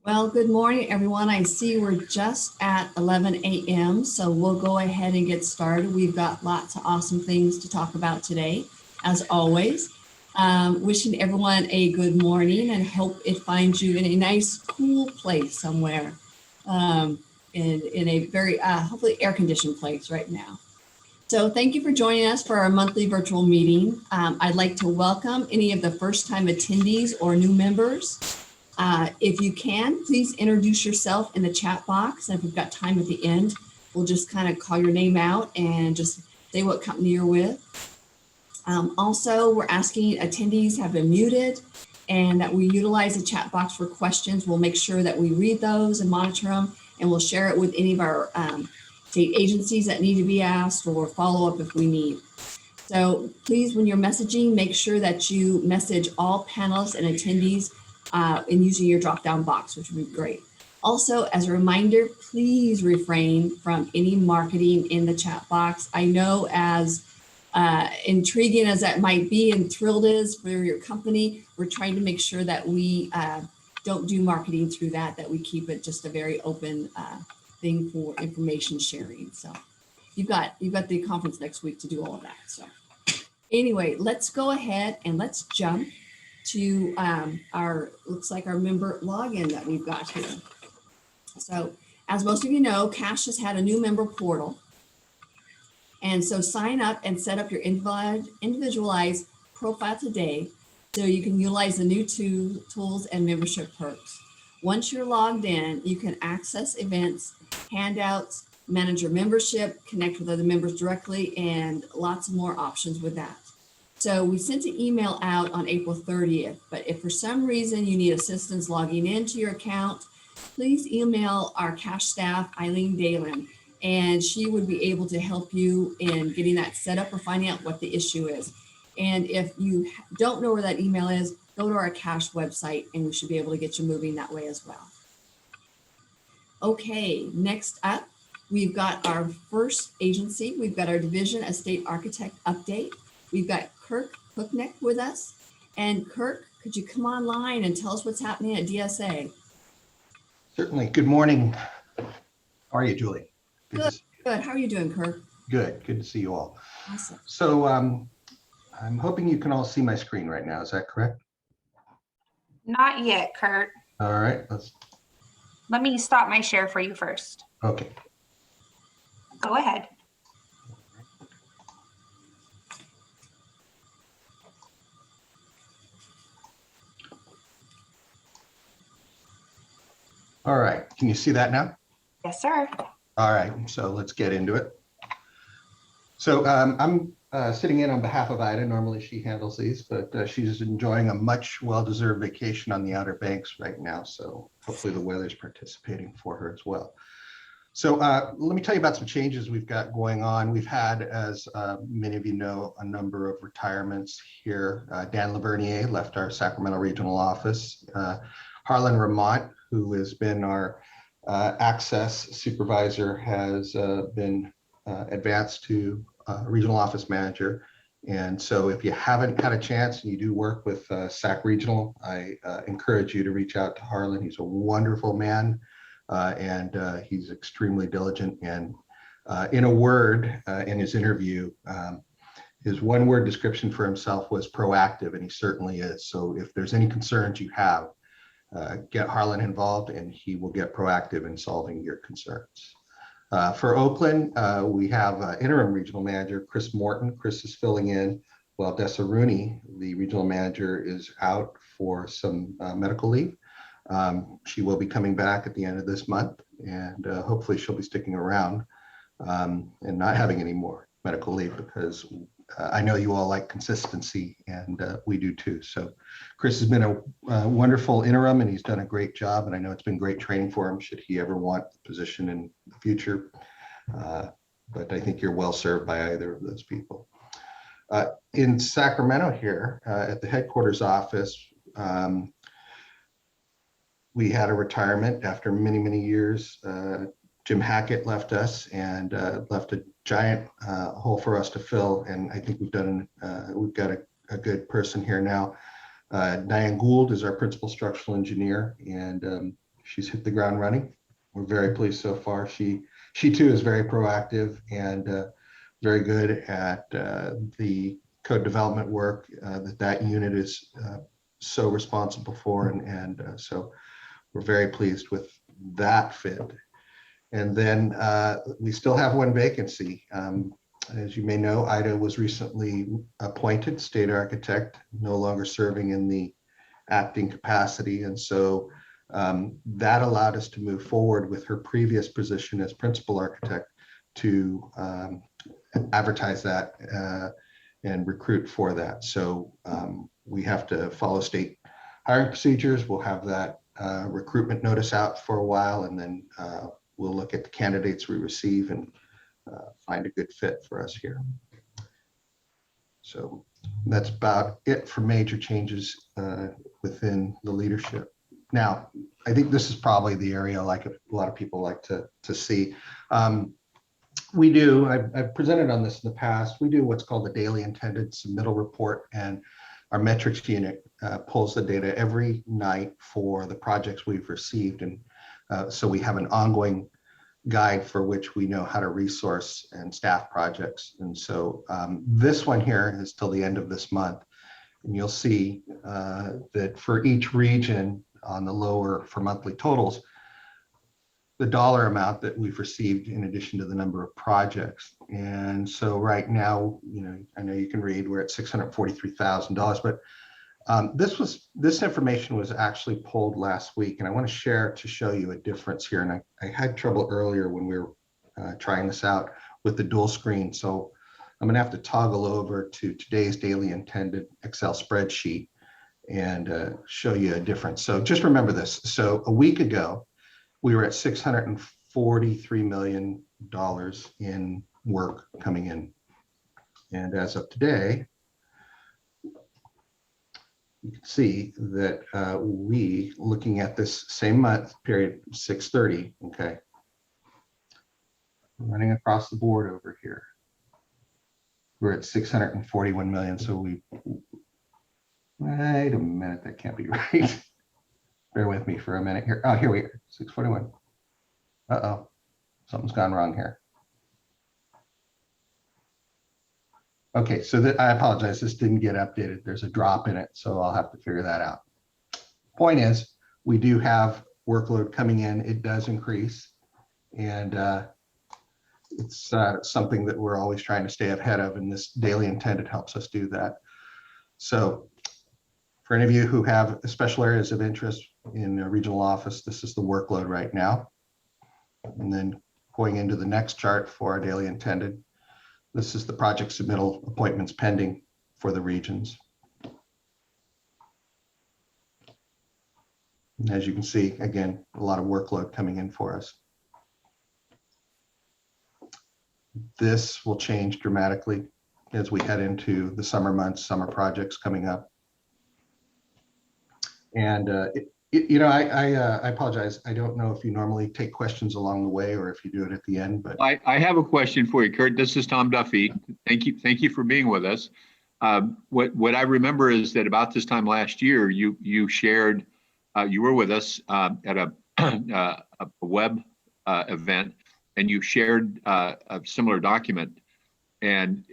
Well, good morning, everyone. I see we're just at 11 a.m., so we'll go ahead and get started. We've got lots of awesome things to talk about today, as always. Wishing everyone a good morning and hope it finds you in a nice, cool place somewhere, in a very, hopefully air-conditioned place right now. So thank you for joining us for our monthly virtual meeting. I'd like to welcome any of the first-time attendees or new members. If you can, please introduce yourself in the chat box. And if we've got time at the end, we'll just kind of call your name out and just say what company you're with. Also, we're asking attendees have been muted and that we utilize the chat box for questions. We'll make sure that we read those and monitor them, and we'll share it with any of our state agencies that need to be asked or follow up if we need. So please, when you're messaging, make sure that you message all panelists and attendees in using your drop-down box, which would be great. Also, as a reminder, please refrain from any marketing in the chat box. I know as intriguing as that might be and thrilled is for your company, we're trying to make sure that we don't do marketing through that we keep it just a very open thing for information sharing. So you've got the conference next week to do all of that. So anyway, let's go ahead and let's jump to looks like our member login that we've got here. So as most of you know, Cash has had a new member portal. And so sign up and set up your individualized profile today so you can utilize the new tools and membership perks. Once you're logged in, you can access events, handouts, manage your membership, connect with other members directly, and lots of more options with that. So we sent an email out on April 30th, but if for some reason you need assistance logging into your account, please email our Cash staff, Eileen Dalen, and she would be able to help you in getting that set up or finding out what the issue is. And if you don't know where that email is, go to our Cash website and we should be able to get you moving that way as well. Okay, next up, we've got our first agency. We've got our Division of State Architect update. We've got Kirk Hookneck with us. And Kirk, could you come online and tell us what's happening at DSA? Certainly. Good morning. How are you, Julie? Good. How are you doing, Kirk? Good to see you all. Awesome. So I'm hoping you can all see my screen right now. Is that correct? Not yet, Kurt. All right. Let me stop my share for you first. Okay. Go ahead. All right. Can you see that now? Yes, sir. All right. So let's get into it. So I'm sitting in on behalf of Ida. Normally she handles these, but she's enjoying a much well-deserved vacation on the Outer Banks right now. So hopefully the weather's participating for her as well. So let me tell you about some changes we've got going on. We've had, as many of you know, a number of retirements here. Dan Lavernier left our Sacramento regional office. Harlan Ramont, who has been our access supervisor, has been advanced to regional office manager. And so if you haven't had a chance and you do work with SAC Regional, I encourage you to reach out to Harlan. He's a wonderful man and he's extremely diligent. And in a word, in his interview, his one-word description for himself was proactive, and he certainly is. So if there's any concerns you have, get Harlan involved and he will get proactive in solving your concerns. For Oakland, we have interim regional manager, Chris Morton. Chris is filling in while Dessa Rooney, the regional manager, is out for some medical leave. She will be coming back at the end of this month, and hopefully she'll be sticking around and not having any more medical leave, because I know you all like consistency, and we do too. So Chris has been a wonderful interim, and he's done a great job. And I know it's been great training for him should he ever want the position in the future. But I think you're well served by either of those people. In Sacramento here at the headquarters office, we had a retirement after many, many years. Jim Hackett left us and left a giant hole for us to fill. And I think we've got a good person here now. Diane Gould is our principal structural engineer, and she's hit the ground running. We're very pleased so far. She too is very proactive and very good at the code development work that unit is so responsible for, and so we're very pleased with that fit. And then we still have one vacancy. As you may know, Ida was recently appointed state architect, no longer serving in the acting capacity. And so that allowed us to move forward with her previous position as principal architect to advertise that and recruit for that. So we have to follow state hiring procedures. We'll have that recruitment notice out for a while, and then we'll look at the candidates we receive and find a good fit for us here. So that's about it for major changes within the leadership. Now, I think this is probably the area like a lot of people like to see. We do, I've presented on this in the past, we do what's called the daily intended submittal report, and our metrics unit pulls the data every night for the projects we've received. And so we have an ongoing guide for which we know how to resource and staff projects. And so this one here is till the end of this month. And you'll see that for each region on the lower for monthly totals, the dollar amount that we've received in addition to the number of projects. And so right now, you know, I know you can read we're at $643,000, but this information was actually pulled last week, and I want to share to show you a difference here. And I had trouble earlier when we were trying this out with the dual screen. So I'm going to have to toggle over to today's daily intended Excel spreadsheet and show you a difference. So just remember this. So a week ago, we were at $643 million in work coming in. And as of today, you can see that we, looking at this same month period, 6/30, okay, running across the board over here, we're at 641 million. So we, wait a minute, that can't be right. Bear with me for a minute here. Oh, here we are, 641. Uh-oh, something's gone wrong here. Okay, so I apologize, this didn't get updated. There's a drop in it, so I'll have to figure that out. Point is, we do have workload coming in. It does increase, and it's something that we're always trying to stay ahead of, and this daily intended helps us do that. So for any of you who have special areas of interest in a regional office, this is the workload right now. And then going into the next chart for our daily intended, this is the project submittal appointments pending for the regions. And as you can see, again, a lot of workload coming in for us. This will change dramatically as we head into the summer months, summer projects coming up. And you know, I apologize. I don't know if you normally take questions along the way or if you do it at the end, but I have a question for you, Kurt. This is Tom Duffy. Thank you for being with us. What I remember is that about this time last year, you shared, you were with us at a web event, and you shared a similar document. And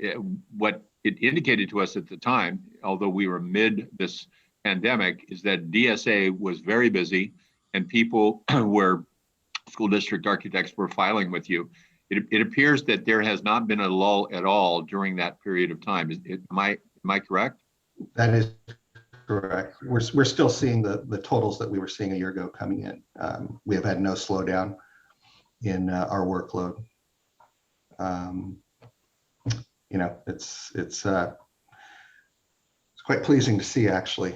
what it indicated to us at the time, although we were mid this pandemic, is that DSA was very busy, and people were, school district architects were filing with you. It appears that there has not been a lull at all during that period of time. Am I correct? that is correct. We're still seeing the totals that we were seeing a year ago coming in. We have had no slowdown in our workload. You know, it's quite pleasing to see, actually,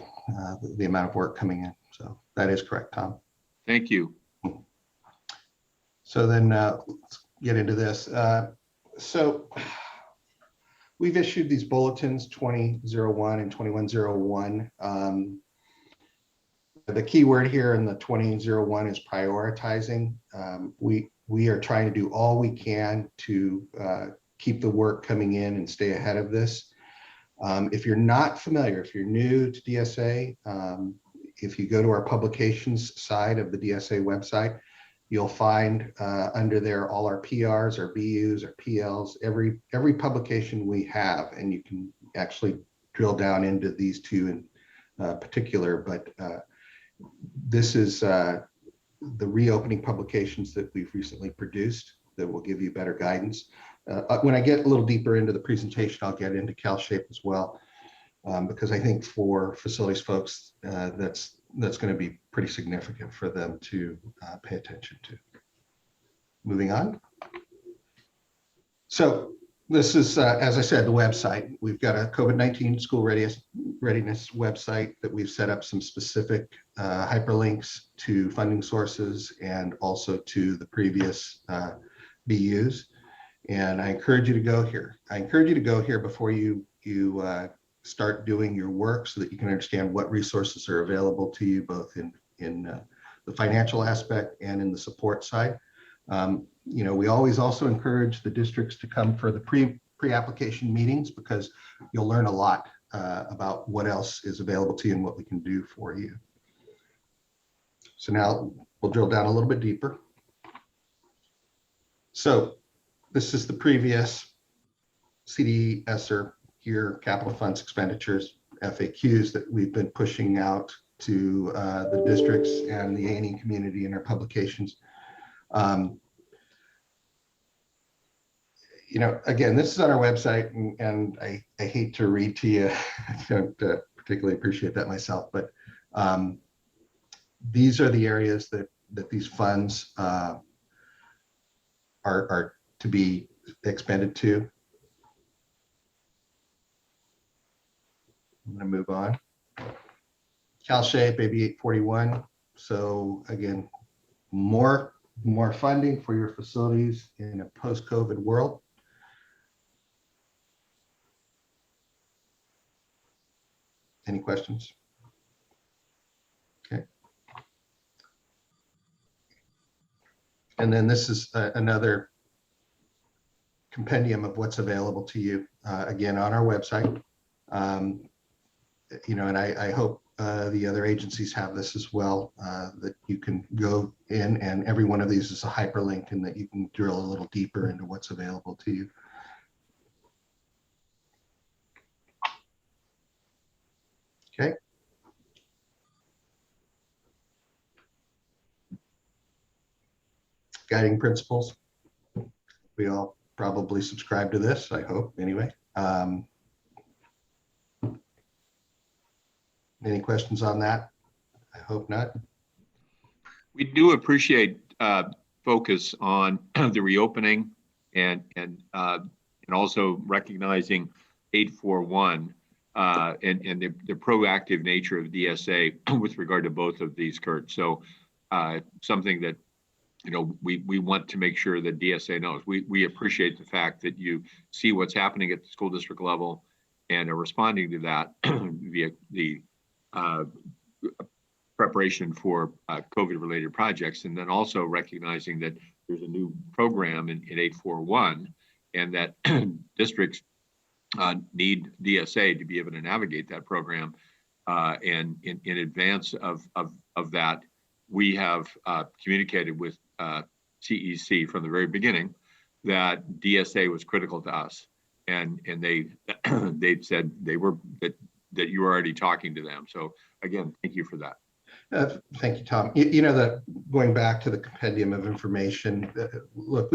the amount of work coming in. So that is correct, Tom. Thank you. So then let's get into this. So we've issued these bulletins 2001 and 2101. The key word here in the 2001 is prioritizing. We are trying to do all we can to keep the work coming in and stay ahead of this. If you're not familiar, if you're new to DSA, if you go to our publications side of the DSA website, you'll find under there all our PRs, our BUs, our PLs, every publication we have, and you can actually drill down into these two in particular. But this is the reopening publications that we've recently produced that will give you better guidance. When I get a little deeper into the presentation, I'll get into CalShape as well, because I think for facilities folks, that's going to be pretty significant for them to pay attention to. Moving on. So this is, as I said, the website. We've got a COVID-19 school readiness website that we've set up some specific hyperlinks to funding sources and also to the previous BUs. And I encourage you to go here. I encourage you to go here before you start doing your work so that you can understand what resources are available to you, both in the financial aspect and in the support side. We always also encourage the districts to come for the pre-application meetings, because you'll learn a lot about what else is available to you and what we can do for you. So now we'll drill down a little bit deeper. So this is the previous CDESR year capital funds expenditures, FAQs, that we've been pushing out to the districts and the A&E community in our publications. Again, this is on our website, and I hate to read to you. I don't particularly appreciate that myself, but these are the areas that these funds are to be expended to. I'm going to move on. CalShape, AB 841. So again, more funding for your facilities in a post-COVID world. Any questions? Okay. And then this is another compendium of what's available to you, again, on our website. And I hope the other agencies have this as well, that you can go in, and every one of these is a hyperlink, and that you can drill a little deeper into what's available to you. Okay. Guiding principles. We all probably subscribe to this, I hope, anyway. Any questions on that? I hope not. We do appreciate focus on the reopening and also recognizing 841 and the proactive nature of DSA with regard to both of these, Kurt. So something that we want to make sure that DSA knows. We appreciate the fact that you see what's happening at the school district level and are responding to that via the preparation for COVID-related projects, and then also recognizing that there's a new program in 841, and that districts need DSA to be able to navigate that program. And in advance of that, we have communicated with CEC from the very beginning that DSA was critical to us, and they said that you were already talking to them. So again, thank you for that. Thank you, Tom. That going back to the compendium of information, look,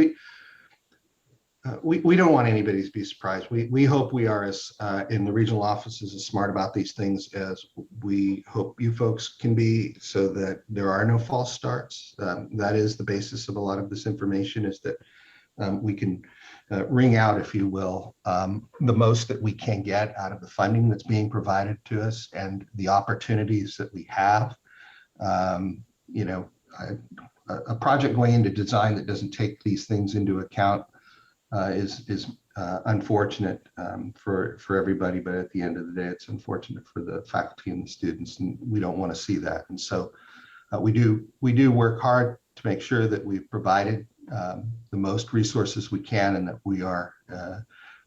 we don't want anybody to be surprised. We hope we are, as in the regional offices, as smart about these things as we hope you folks can be, so that there are no false starts. That is the basis of a lot of this information, is that we can wring out, if you will, the most that we can get out of the funding that's being provided to us and the opportunities that we have. A project going into design that doesn't take these things into account is unfortunate for everybody, but at the end of the day, it's unfortunate for the faculty and the students, and we don't want to see that. And so we do work hard to make sure that we've provided the most resources we can, and that we are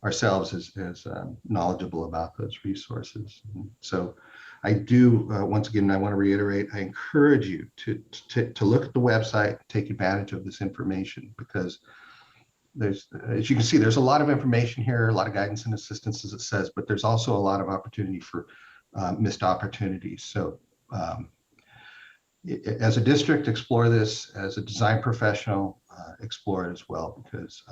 ourselves as knowledgeable about those resources. And so I do, once again, I want to reiterate, I encourage you to look at the website, take advantage of this information, because there's, as you can see, there's a lot of information here, a lot of guidance and assistance, as it says, but there's also a lot of opportunity for missed opportunities. So as a district, explore this. As a design professional, explore it as well, because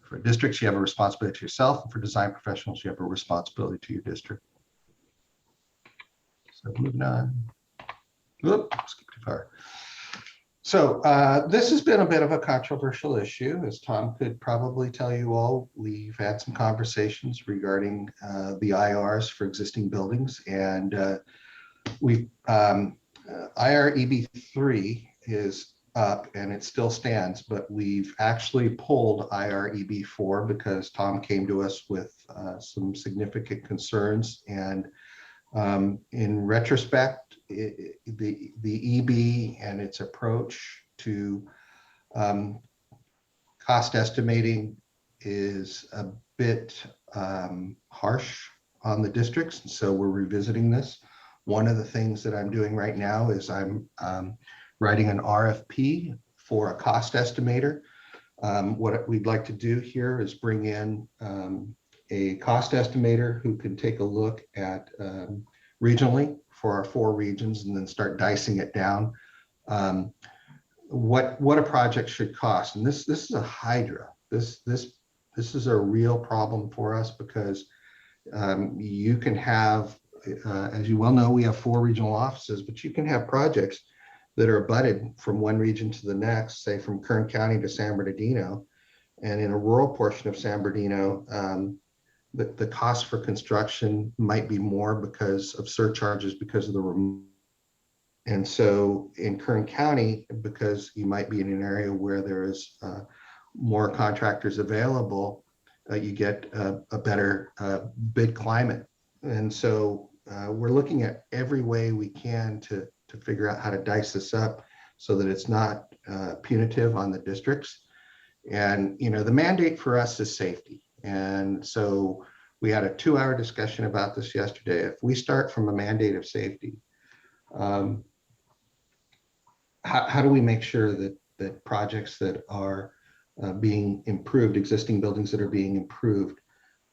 for districts, you have a responsibility to yourself, and for design professionals, you have a responsibility to your district. So moving on. Whoop, skipped too far. So this has been a bit of a controversial issue. As Tom could probably tell you all, we've had some conversations regarding the IRs for existing buildings, and we've IREB3 is up and it still stands, but we've actually pulled IREB4 because Tom came to us with some significant concerns. And in retrospect, the EB and its approach to cost estimating is a bit harsh on the districts. And so we're revisiting this. One of the things that I'm doing right now is I'm writing an RFP for a cost estimator. What we'd like to do here is bring in a cost estimator who can take a look at regionally for our 4 regions and then start dicing it down. What a project should cost. And this is a hydra. This is a real problem for us, because you can have, as you well know, we have 4 regional offices, but you can have projects that are abutted from one region to the next, say from Kern County to San Bernardino. And in a rural portion of San Bernardino, the cost for construction might be more because of surcharges because of the removal. And so in Kern County, because you might be in an area where there is more contractors available, you get a better bid climate. And so we're looking at every way we can to figure out how to dice this up so that it's not punitive on the districts. And, you know, the mandate for us is safety. And so we had a 2-hour discussion about this yesterday. If we start from a mandate of safety, how do we make sure that projects that are being improved, existing buildings that are being improved,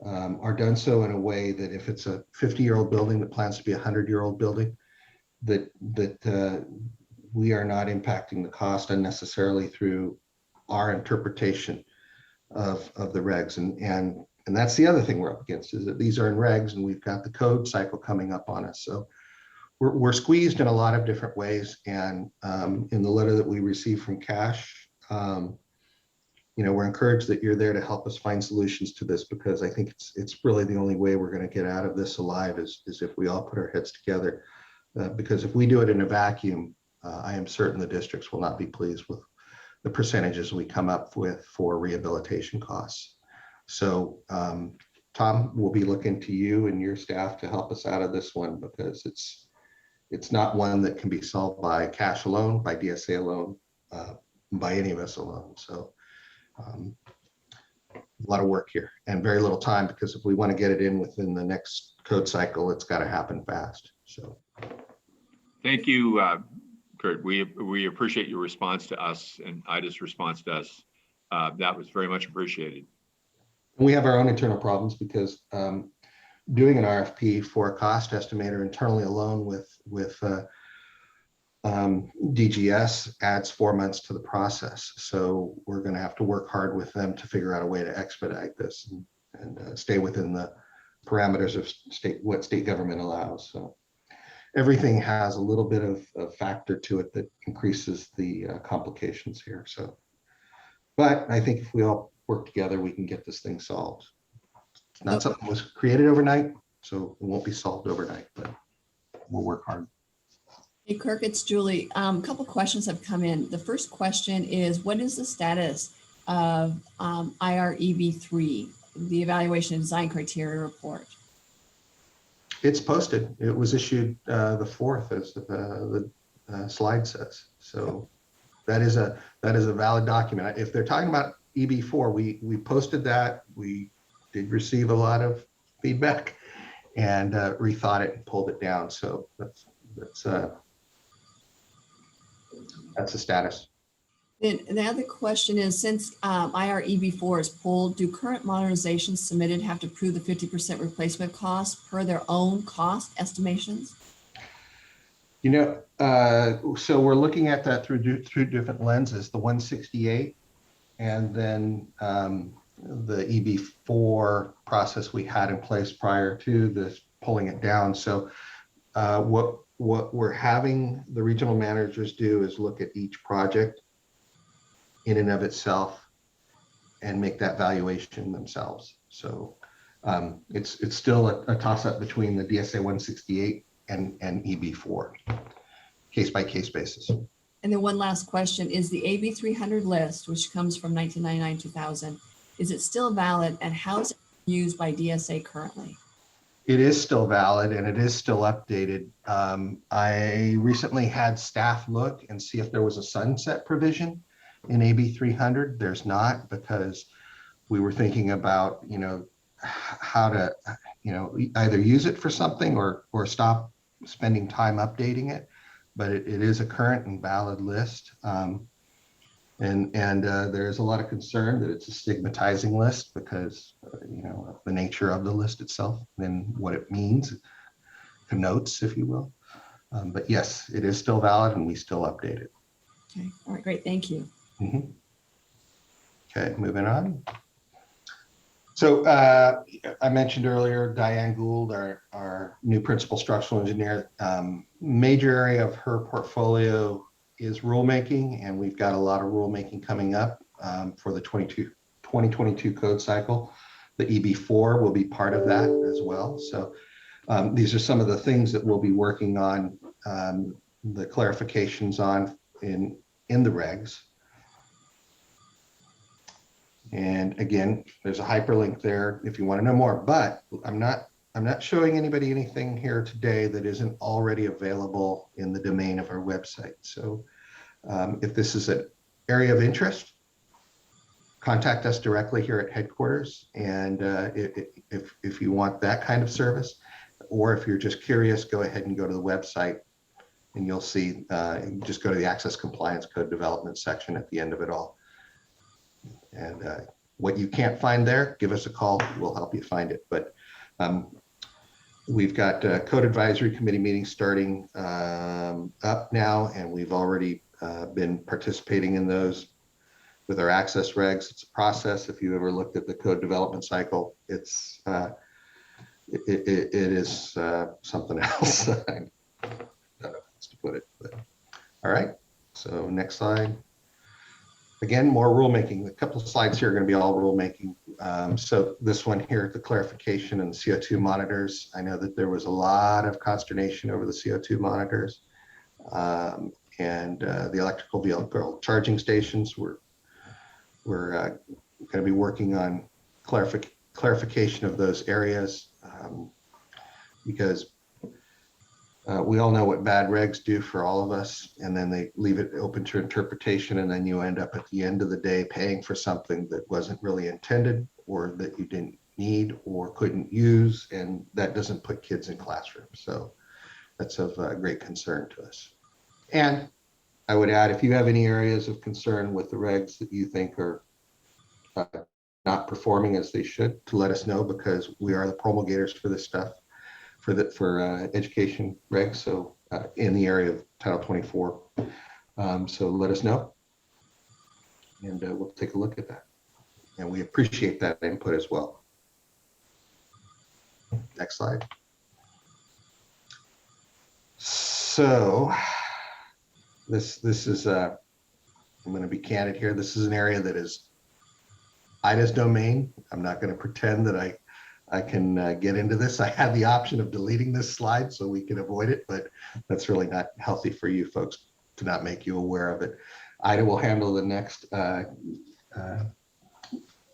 are done so in a way that if it's a 50-year-old building that plans to be a 100-year-old building, that we are not impacting the cost unnecessarily through our interpretation of the regs. And that's the other thing we're up against, is that these are in regs and we've got the code cycle coming up on us. So we're squeezed in a lot of different ways. And in the letter that we received from Cash, you know, we're encouraged that you're there to help us find solutions to this, because I think it's really the only way we're going to get out of this alive is if we all put our heads together. Because if we do it in a vacuum, I am certain the districts will not be pleased with the percentages we come up with for rehabilitation costs. So Tom, we'll be looking to you and your staff to help us out of this one, because it's not one that can be solved by Cash alone, by DSA alone, by any of us alone. So a lot of work here and very little time, because if we want to get it in within the next code cycle, it's got to happen fast. So Thank you, Kurt. We appreciate your response to us and Ida's response to us. That was very much appreciated. We have our own internal problems, because doing an RFP for a cost estimator internally alone with DGS adds 4 months to the process. So we're going to have to work hard with them to figure out a way to expedite this and stay within the parameters of what state government allows. So everything has a little bit of factor to it that increases the complications here. So, but I think if we all work together, we can get this thing solved. It's not something that was created overnight, so it won't be solved overnight, but we'll work hard. Hey, Kirk, it's Julie. A couple questions have come in. The first question is, what is the status of IREB3, the Evaluation and Design Criteria Report? It's posted. It was issued the 4th, as the slide says. So that is a valid document. If they're talking about EB4, we posted that. We did receive a lot of feedback, and rethought it and pulled it down. So that's the status. Then the other question is, since IREB4 is pulled, do current modernizations submitted have to prove the 50% replacement cost per their own cost estimations? You know, so we're looking at that through different lenses, the 168 and then the EB4 process we had in place prior to this pulling it down. So what we're having the regional managers do is look at each project in and of itself and make that valuation themselves. So it's still a toss-up between the DSA 168 and EB4, case-by-case basis. And then one last question, is the AB 300 list, which comes from 1999-2000, is it still valid, and how is it used by DSA currently? It is still valid and it is still updated. I recently had staff look and see if there was a sunset provision in AB 300. There's not, because we were thinking about, you know, how to, you know, either use it for something or stop spending time updating it. But it is a current and valid list. And there's a lot of concern that it's a stigmatizing list because, you know, of the nature of the list itself and what it means, connotes, if you will. But yes, it is still valid and we still update it. Okay, all right, great, thank you. Mm-hmm. Okay, moving on. So I mentioned earlier, Diane Gould, our new principal structural engineer, major area of her portfolio is rulemaking, and we've got a lot of rulemaking coming up for the 2022 code cycle. The EB4 will be part of that as well. So these are some of the things that we'll be working on, the clarifications on in the regs. And again, there's a hyperlink there if you want to know more, but I'm not showing anybody anything here today that isn't already available in the domain of our website. So if this is an area of interest, contact us directly here at headquarters. And if you want that kind of service, or if you're just curious, go ahead and go to the website and you'll see, just go to the Access Compliance Code Development section at the end of it all. And what you can't find there, give us a call. We'll help you find it. But we've got Code Advisory Committee meetings starting up now, and we've already been participating in those with our access regs. It's a process. If you ever looked at the code development cycle, it is something else. I don't know how else to put it. But, all right. So next slide. Again, more rulemaking. A couple of slides here are going to be all rulemaking. So this one here, the clarification and the CO2 monitors. I know that there was a lot of consternation over the CO2 monitors and the electrical vehicle charging stations. We're going to be working on clarification of those areas because we all know what bad regs do for all of us, and then they leave it open to interpretation, and then you end up at the end of the day paying for something that wasn't really intended or that you didn't need or couldn't use, and that doesn't put kids in classrooms. So that's of great concern to us. And I would add, if you have any areas of concern with the regs that you think are not performing as they should, to let us know, because we are the promulgators for this stuff. For education regs, so in the area of Title 24. So let us know, and we'll take a look at that. And we appreciate that input as well. Next slide. So this is, I'm going to be candid here. This is an area that is IDA's domain. I'm not going to pretend that I can get into this. I had the option of deleting this slide so we can avoid it, but that's really not healthy for you folks to not make you aware of it. Ida will handle the next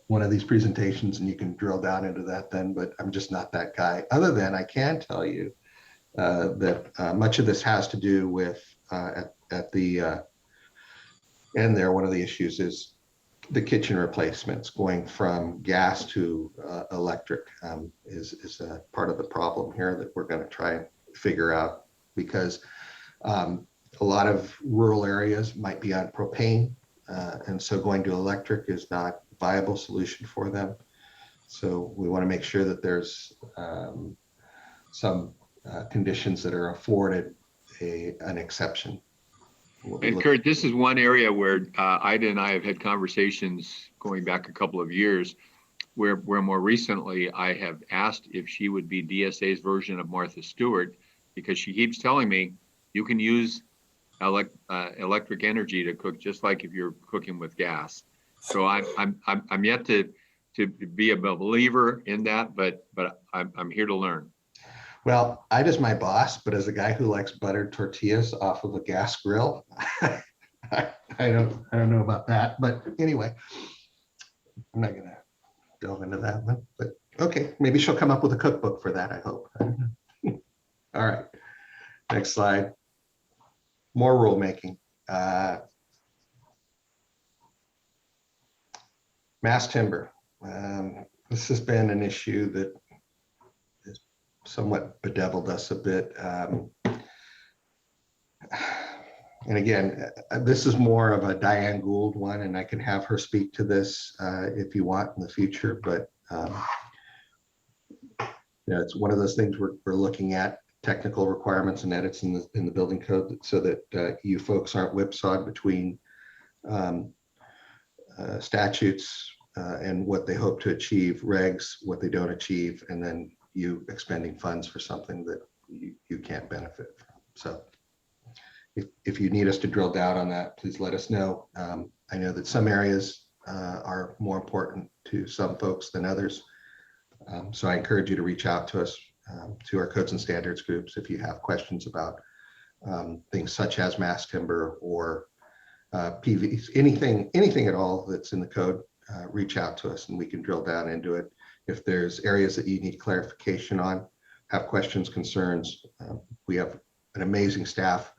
one of these presentations, and you can drill down into that then, but I'm just not that guy. Other than I can tell you that much of this has to do with, at the end there, one of the issues is the kitchen replacements going from gas to electric is a part of the problem here that we're going to try and figure out, because a lot of rural areas might be on propane, and so going to electric is not a viable solution for them. So we want to make sure that there's some conditions that are afforded an exception. And Kurt, this is one area where Ida and I have had conversations going back a couple of years, where more recently I have asked if she would be DSA's version of Martha Stewart, because she keeps telling me you can use electric energy to cook just like if you're cooking with gas. So I'm yet to be a believer in that, but I'm here to learn. Well, Ida's my boss, but as a guy who likes buttered tortillas off of a gas grill, I don't know about that. But anyway, I'm not gonna delve into that one. But okay, maybe she'll come up with a cookbook for that, I hope. All right, next slide. More rulemaking. Mass timber. This has been an issue that has somewhat bedeviled us a bit. And again, this is more of a Diane Gould one, and I can have her speak to this if you want in the future. But yeah, it's one of those things we're looking at technical requirements and edits in the building code, so that you folks aren't whipsawed between statutes and what they hope to achieve, regs, what they don't achieve, and then you expending funds for something that you can't benefit from. So if you need us to drill down on that, please let us know. I know that some areas are more important to some folks than others. So I encourage you to reach out to us, to our codes and standards groups, if you have questions about things such as mass timber or PVs, anything at all that's in the code. Reach out to us and we can drill down into it. If there's areas that you need clarification on, have questions, concerns, we have an amazing staff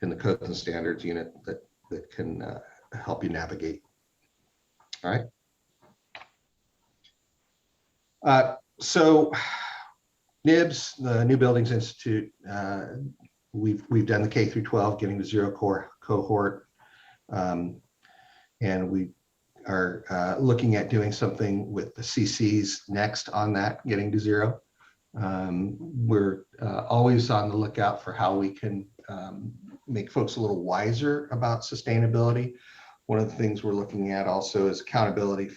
in the codes and standards unit that can help you navigate. All right. So NIBS, the New Buildings Institute, we've done the K through 12, getting to zero core cohort, and we are looking at doing something with the CCs next on that, getting to zero. We're always on the lookout for how we can make folks a little wiser about sustainability. One of the things we're looking at also is accountability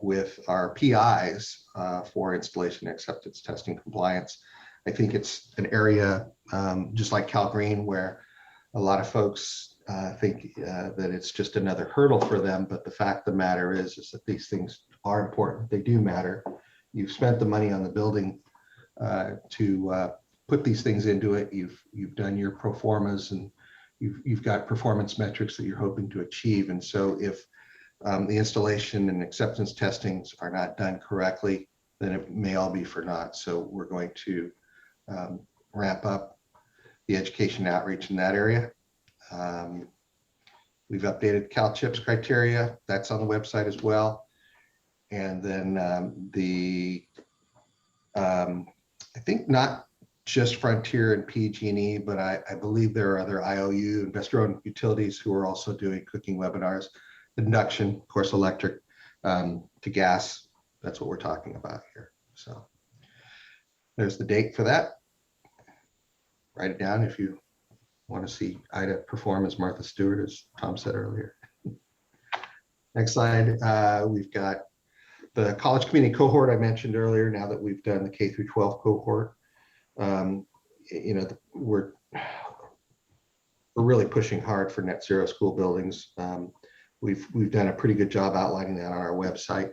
with our PIs for installation, acceptance, testing, compliance. I think it's an area just like Cal Green, where a lot of folks think that it's just another hurdle for them, but the fact of the matter is that these things are important. They do matter. You've spent the money on the building to put these things into it. You've done your pro formas, and you've got performance metrics that you're hoping to achieve. And so if the installation and acceptance testings are not done correctly, then it may all be for naught. So we're going to ramp up the education outreach in that area. We've updated CalCHIPS criteria. That's on the website as well. And then I think not just Frontier and PG&E, but I believe there are other IOU, investor-owned utilities, who are also doing cooking webinars. Induction, of course, electric to gas. That's what we're talking about here. So there's the date for that. Write it down if you want to see Ida perform as Martha Stewart, as Tom said earlier. Next slide. We've got the college community cohort I mentioned earlier. Now that we've done the K through 12 cohort, we're really pushing hard for net zero school buildings. We've done a pretty good job outlining that on our website.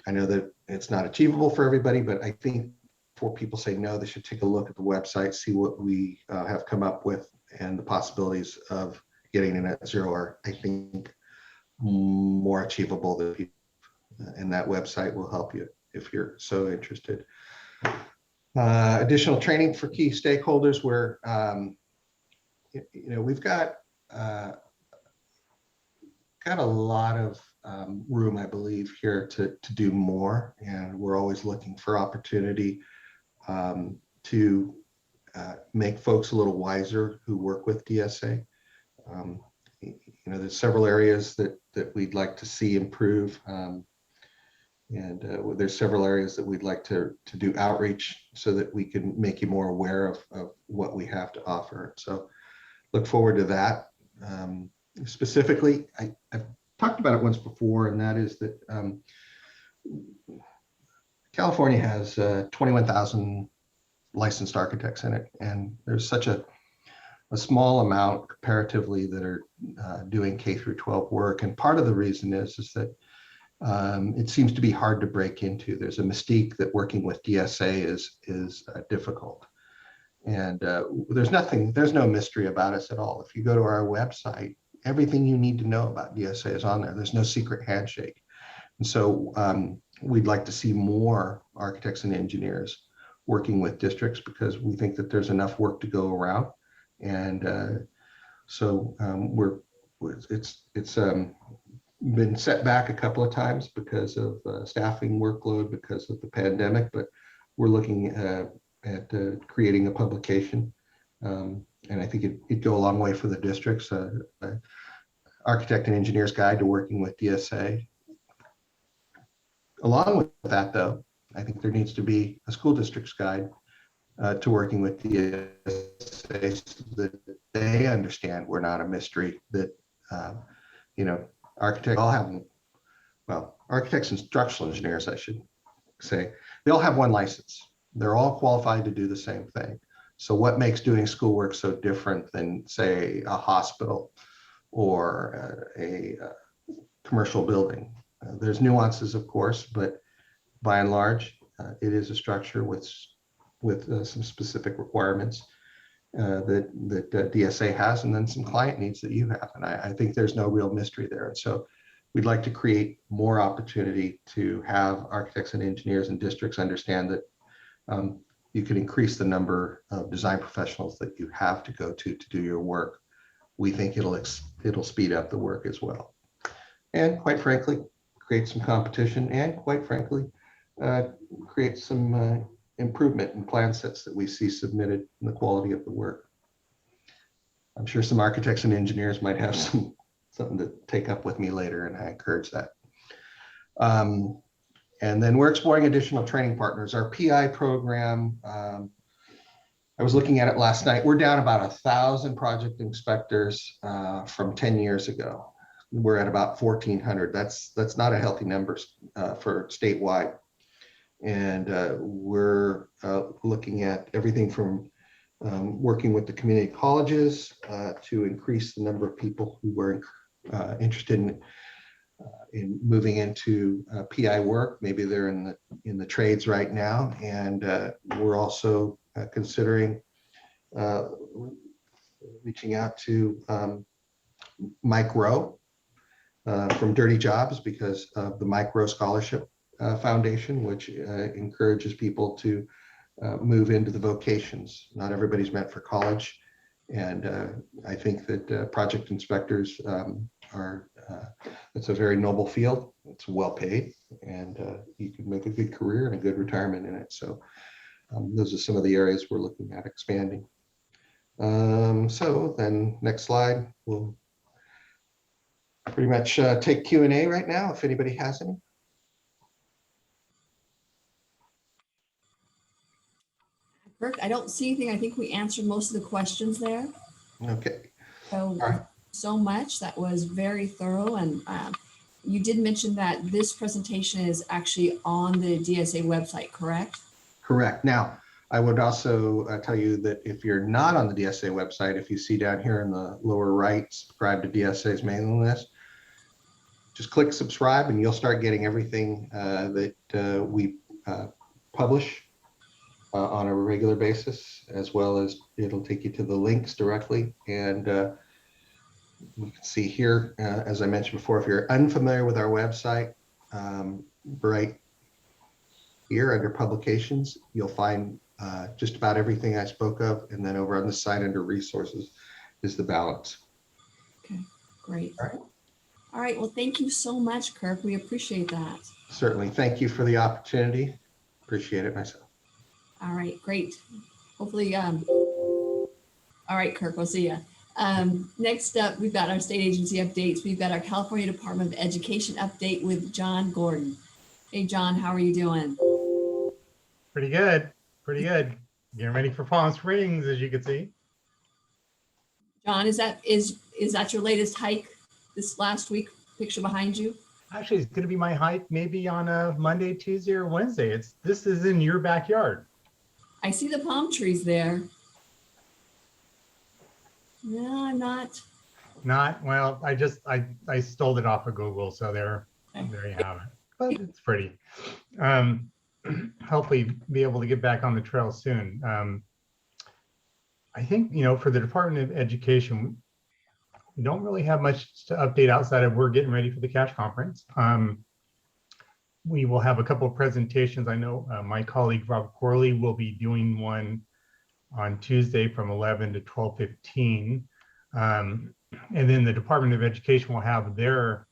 I know that it's not achievable for everybody, but I think before people say no, they should take a look at the website, see what we have come up with, and the possibilities of getting to net zero are, I think, more achievable than people. And that website will help you if you're so interested. Additional training for key stakeholders, where we've got got a lot of room, I believe, here to do more, and we're always looking for opportunity to make folks a little wiser who work with DSA. There's several areas that we'd like to see improve, and there's several areas that we'd like to do outreach so that we can make you more aware of what we have to offer. So look forward to that. Specifically, I've talked about it once before, and that is that California has 21,000 licensed architects in it, and there's such a small amount comparatively that are doing K through 12 work. And part of the reason is that it seems to be hard to break into. There's a mystique that working with DSA is difficult. And there's no mystery about us at all. If you go to our website, everything you need to know about DSA is on there. There's no secret handshake. And so we'd like to see more architects and engineers working with districts, because we think that there's enough work to go around. And so it's been set back a couple of times because of staffing workload, because of the pandemic, but we're looking at creating a publication. And I think it'd go a long way for the districts, Architect and Engineer's Guide to Working with DSA. Along with that, though, I think there needs to be a school district's guide to working with DSA, so that they understand we're not a mystery, that architects and structural engineers, I should say, they all have one license. They're all qualified to do the same thing. So what makes doing schoolwork so different than, say, a hospital or a commercial building? There's nuances, of course, but by and large, it is a structure with some specific requirements that DSA has, and then some client needs that you have. And I think there's no real mystery there. And so we'd like to create more opportunity to have architects and engineers and districts understand that you can increase the number of design professionals that you have to go to do your work. We think it'll speed up the work as well. And quite frankly, create some competition, and quite frankly, create some improvement in plan sets that we see submitted in the quality of the work. I'm sure some architects and engineers might have something to take up with me later, and I encourage that. And then we're exploring additional training partners. Our PI program, I was looking at it last night. We're down about 1,000 project inspectors from 10 years ago. We're at about 1,400. That's not a healthy number for statewide. And we're looking at everything from working with the community colleges to increase the number of people who were interested in moving into PI work. Maybe they're in the trades right now, and we're also considering reaching out to Mike Rowe from Dirty Jobs, because of the Mike Rowe Scholarship Foundation, which encourages people to move into the vocations. Not everybody's meant for college, and I think that project inspectors it's a very noble field. It's well paid, and you can make a good career and a good retirement in it. So those are some of the areas we're looking at expanding. So then next slide, we'll pretty much take Q&A right now, if anybody has any. Kirk, I don't see anything. I think we answered most of the questions there. Okay. So, so much. That was very thorough. And you did mention that this presentation is actually on the DSA website, correct? Correct. Now, I would also tell you that if you're not on the DSA website, if you see down here in the lower right, subscribe to DSA's mailing list, just click subscribe and you'll start getting everything that we publish on a regular basis, as well as it'll take you to the links directly. And we can see here, as I mentioned before, if you're unfamiliar with our website, right here under publications, you'll find just about everything I spoke of. And then over on the side under resources is the balance. Okay, great. All right. All right, well, thank you so much, Kirk. We appreciate that. Certainly. Thank you for the opportunity. Appreciate it myself. All right, great. Hopefully, all right, Kirk, we'll see you. Next up, we've got our state agency updates. We've got our California Department of Education update with John Gordon. Hey, John, how are you doing? Pretty good. Pretty good. Getting ready for Palm Springs, as you can see. John, is that your latest hike this last week? Picture behind you. Actually, it's going to be my hike maybe on a Monday, Tuesday, or Wednesday. This is in your backyard. I see the palm trees there. No, I'm not. Not well. I stole it off of Google, so there you have it. But it's pretty. Hopefully, be able to get back on the trail soon. I think for the Department of Education, we don't really have much to update outside of we're getting ready for the CASH conference. We will have a couple of presentations. I know my colleague Rob Corley will be doing one on Tuesday from 11 to 12:15. And then the Department of Education will have their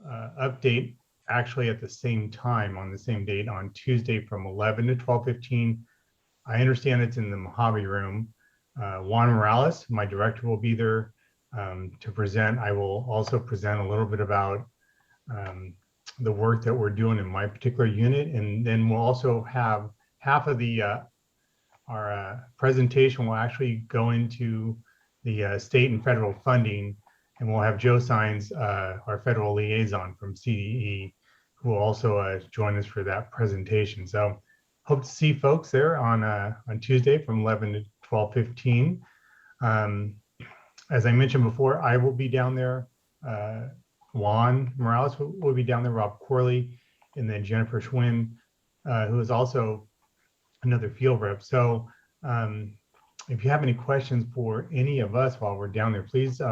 update actually at the same time on the same date on Tuesday from 11 to 12:15. I understand it's in the Mojave room. Juan Morales, my director, will be there to present. I will also present a little bit about the work that we're doing in my particular unit. And then we'll also have half of our presentation will actually go into the state and federal funding. And we'll have Joe Sines, our federal liaison from CDE, who will also join us for that presentation. So hope to see folks there on Tuesday from 11 to 12:15. As I mentioned before, I will be down there. Juan Morales will be down there, Rob Corley, and then Jennifer Schwinn, who is also another field rep. So if you have any questions for any of us while we're down there, please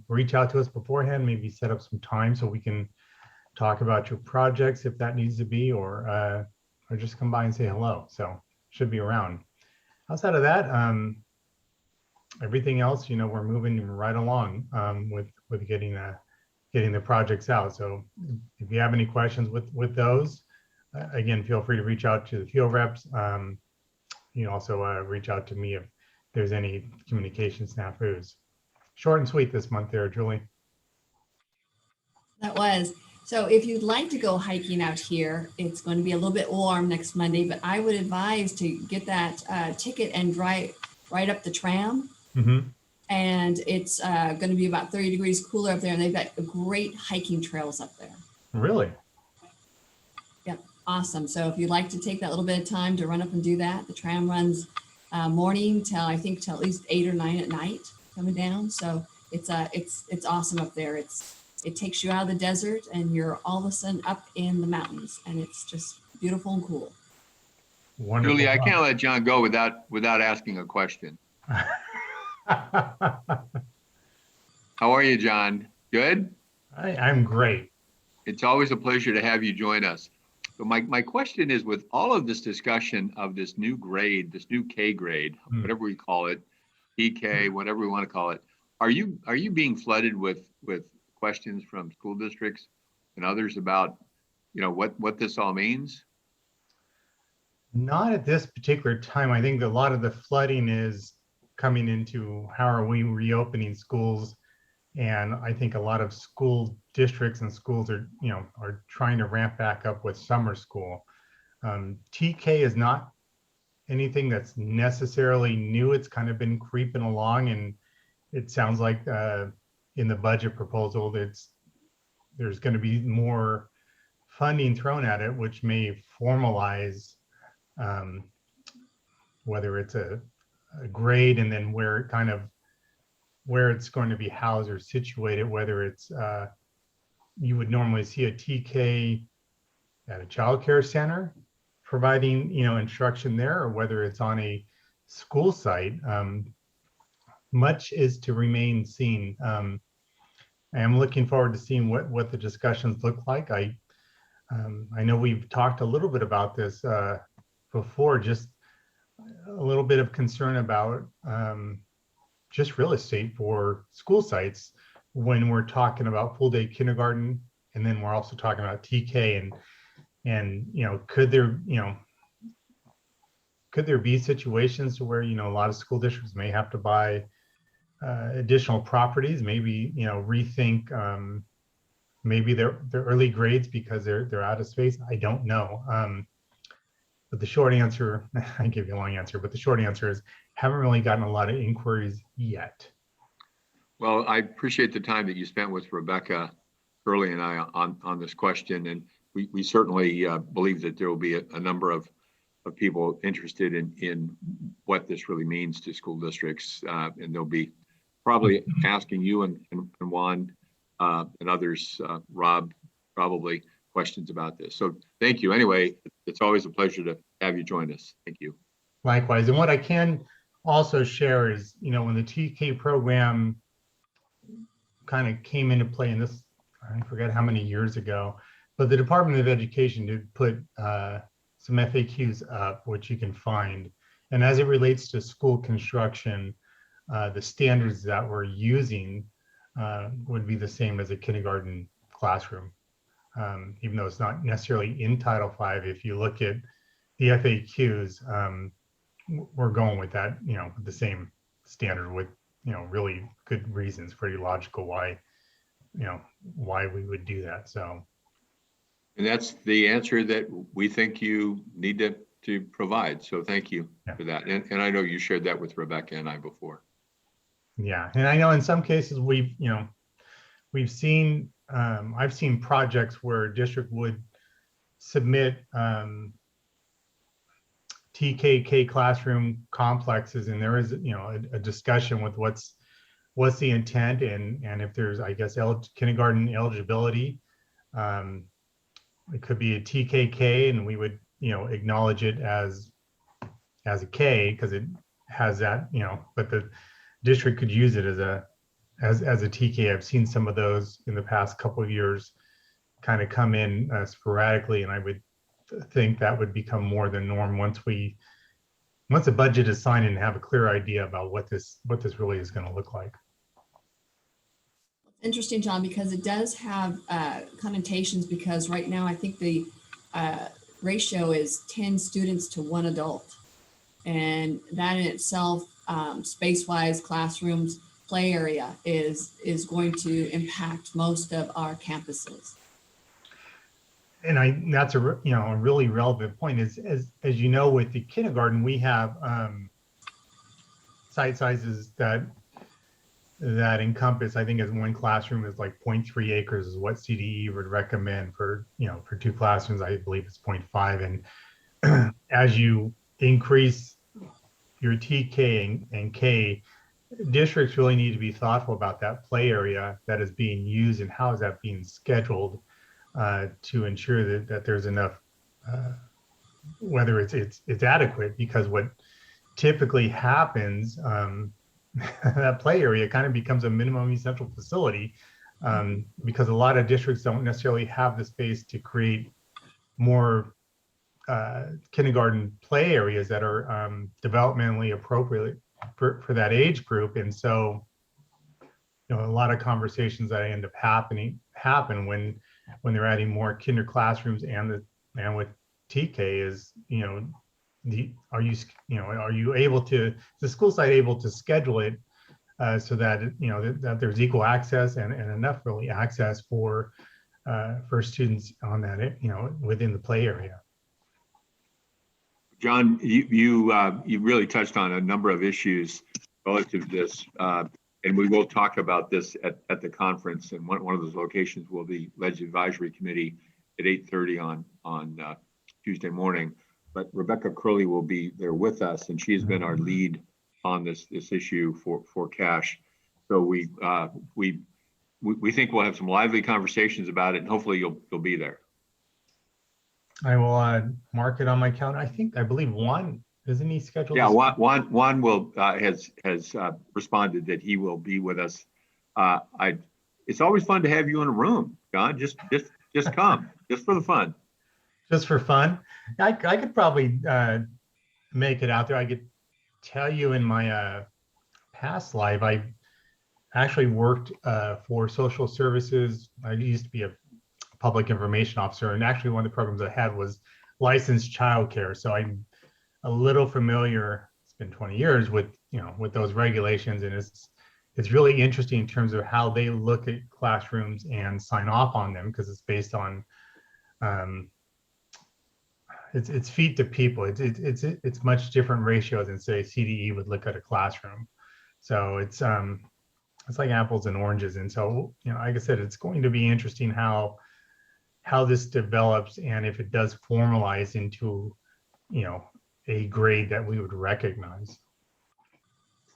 reach out to us beforehand, maybe set up some time so we can talk about your projects if that needs to be, or just come by and say hello. So should be around. Outside of that, everything else, we're moving right along with getting the projects out. So if you have any questions with those, again, feel free to reach out to the field reps. You can also reach out to me if there's any communication snafus. Short and sweet this month there, Julie. That was. So if you'd like to go hiking out here, it's going to be a little bit warm next Monday, but I would advise to get that ticket and drive right up the tram. Mm-hmm. And it's going to be about 30 degrees cooler up there. And they've got great hiking trails up there. Really? Yep. Awesome. So if you'd like to take that little bit of time to run up and do that, the tram runs morning till at least 8 or 9 at night coming down. So it's awesome up there. It takes you out of the desert and you're all of a sudden up in the mountains, and it's just beautiful and cool. Wonderful. Julie, I can't let John go without asking a question. How are you, John? Good? I'm great. It's always a pleasure to have you join us. So my question is, with all of this discussion of this new grade, this new K grade, whatever we call it, EK, whatever we want to call it, are you being flooded with questions from school districts and others about, what this all means? Not at this particular time. I think a lot of the flooding is coming into how are we reopening schools, and I think a lot of school districts and schools are trying to ramp back up with summer school. TK is not anything that's necessarily new. It's kind of been creeping along, and it sounds like in the budget proposal there's going to be more funding thrown at it, which may formalize whether it's a grade and then where it's going to be housed or situated, whether it's you would normally see a TK at a child care center providing instruction there, or whether it's on a school site. Much is to remain seen. I am looking forward to seeing what the discussions look like. I know we've talked a little bit about this before, just a little bit of concern about just real estate for school sites. when we're talking about full day kindergarten, and then we're also talking about TK and could there be situations where a lot of school districts may have to buy additional properties, maybe rethink maybe their early grades because they're out of space. I don't know. But the short answer, I give you a long answer, but the short answer is haven't really gotten a lot of inquiries yet. Well, I appreciate the time that you spent with Rebecca Curley and I on this question, and we certainly believe that there will be a number of people interested in what this really means to school districts, and they'll be probably asking you and Juan and others, Rob, probably questions about this. So thank you. Anyway, it's always a pleasure to have you join us. Thank you. Likewise. And what I can also share is, when the TK program kind of came into play in this, I forget how many years ago, but the Department of Education did put some FAQs up, which you can find. And as it relates to school construction, the standards that we're using would be the same as a kindergarten classroom. Even though it's not necessarily in Title V, if you look at the FAQs, we're going with that, the same standard with, really good reasons, pretty logical why we would do that. So. And that's the answer that we think you need to provide. So thank you for that. And I know you shared that with Rebecca and I before. Yeah, and I know in some cases we've seen, I've seen projects where a district would submit TKK classroom complexes, and there is a discussion with what's the intent and if there's, I guess, kindergarten eligibility. It could be a TKK, and we would acknowledge it as a K because it has that, but the district could use it as a TK. I've seen some of those in the past couple of years kind of come in sporadically, and I would think that would become more the norm once a budget is signed and have a clear idea about what this really is going to look like. Interesting, John, because it does have connotations, because right now I think the ratio is 10 students to 1 adult. And that in itself, space-wise, classrooms, play area is going to impact most of our campuses. And that's a really relevant point. As you know, with the kindergarten, we have site sizes that encompass, I think, as one classroom is like 0.3 acres is what CDE would recommend for 2 classrooms. I believe it's 0.5. And as you increase your TK and K, districts really need to be thoughtful about that play area that is being used and how is that being scheduled to ensure that there's enough, whether it's adequate, because what typically happens, that play area kind of becomes a minimum essential facility because a lot of districts don't necessarily have the space to create more kindergarten play areas that are developmentally appropriate for that age group. And so, a lot of conversations that end up happen when they're adding more kinder classrooms and with TK is, are you able to, the school site able to schedule it so that that there's equal access and enough really access for students on that within the play area. John, you really touched on a number of issues relative to this, and we will talk about this at the conference. And one of those locations will be Legislative Advisory Committee at 8:30 on Tuesday morning. But Rebecca Curley will be there with us, and she has been our lead on this issue for cash. So we think we'll have some lively conversations about it, and hopefully you'll be there. I will mark it on my calendar. I believe Juan, isn't he scheduled? Yeah, Juan will has responded that he will be with us. It's always fun to have you in a room, John. Just come, just for the fun. Just for fun. I could probably make it out there. I could tell you in my past life, actually worked for social services. I used to be a public information officer, and actually one of the programs I had was licensed childcare. So I'm a little familiar. It's been 20 years with with those regulations, and it's really interesting in terms of how they look at classrooms and sign off on them, because it's based on it's feet to people. It's much different ratio than say CDE would look at a classroom. So it's like apples and oranges. And so like I said, it's going to be interesting how this develops, and if it does formalize into a grade that we would recognize.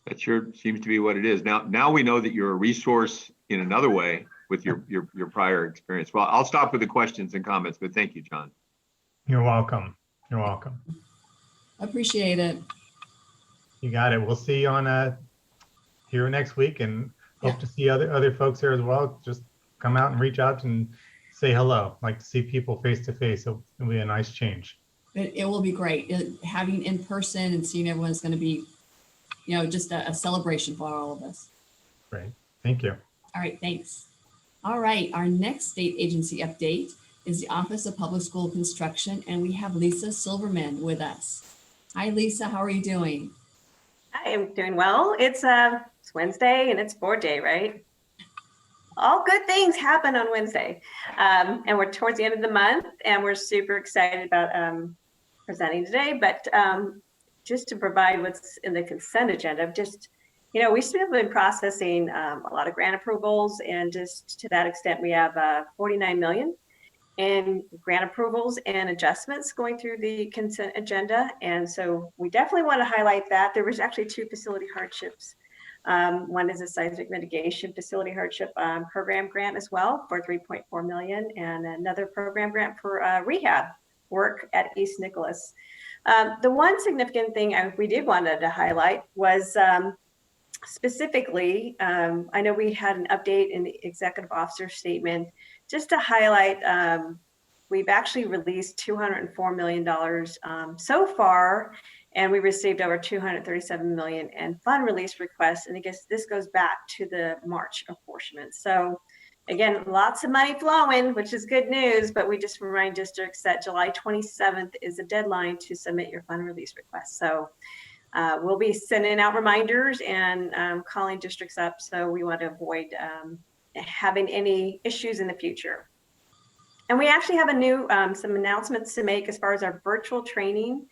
That sure seems to be what it is. Now we know that you're a resource in another way with your prior experience. Well, I'll stop with the questions and comments, but thank you, John. You're welcome. You're welcome. Appreciate it. You got it. We'll see you on here next week, and hope to see other folks there as well. Just come out and reach out and say hello. Like to see people face to face. It'll be a nice change. It will be great. Having in person and seeing everyone is going to be, just a celebration for all of us. Great. Thank you. All right, thanks. All right, our next state agency update is the Office of Public School Construction, and we have Lisa Silverman with us. Hi, Lisa. How are you doing? I am doing well. It's Wednesday and it's board day, right? All good things happen on Wednesday. And we're towards the end of the month, and we're super excited about presenting today. But just to provide what's in the consent agenda, we still have been processing a lot of grant approvals, and just to that extent, we have 49 million in grant approvals and adjustments going through the consent agenda. And so we definitely want to highlight that. There was actually 2 facility hardships. One is a seismic mitigation facility hardship program grant as well for 3.4 million, and another program grant for rehab work at East Nicholas. The one significant thing we did wanted to highlight was specifically, I know we had an update in the executive officer statement, just to highlight, we've actually released $204 million so far, and we received over 237 million in fund release requests. And I guess this goes back to the March apportionment. So again, lots of money flowing, which is good news, but we just remind districts that July 27th is the deadline to submit your fund release request. So we'll be sending out reminders and calling districts up. So we want to avoid having any issues in the future. And we actually have some announcements to make as far as our virtual training.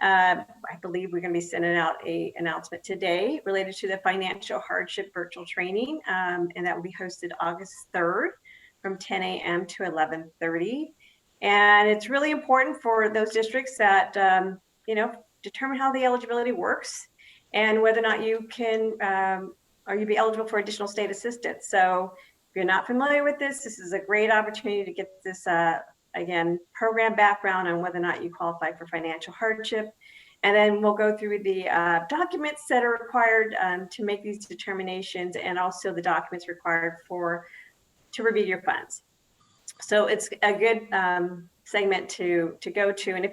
I believe we're going to be sending out an announcement today related to the financial hardship virtual training, and that will be hosted August 3rd from 10 a.m. to 11:30. And it's really important for those districts that, determine how the eligibility works and whether or not you can, or you'd be eligible for additional state assistance. So if you're not familiar with this is a great opportunity to get this, again, program background on whether or not you qualify for financial hardship. And then we'll go through the documents that are required to make these determinations, and also the documents required to review your funds. So it's a good segment to go to. And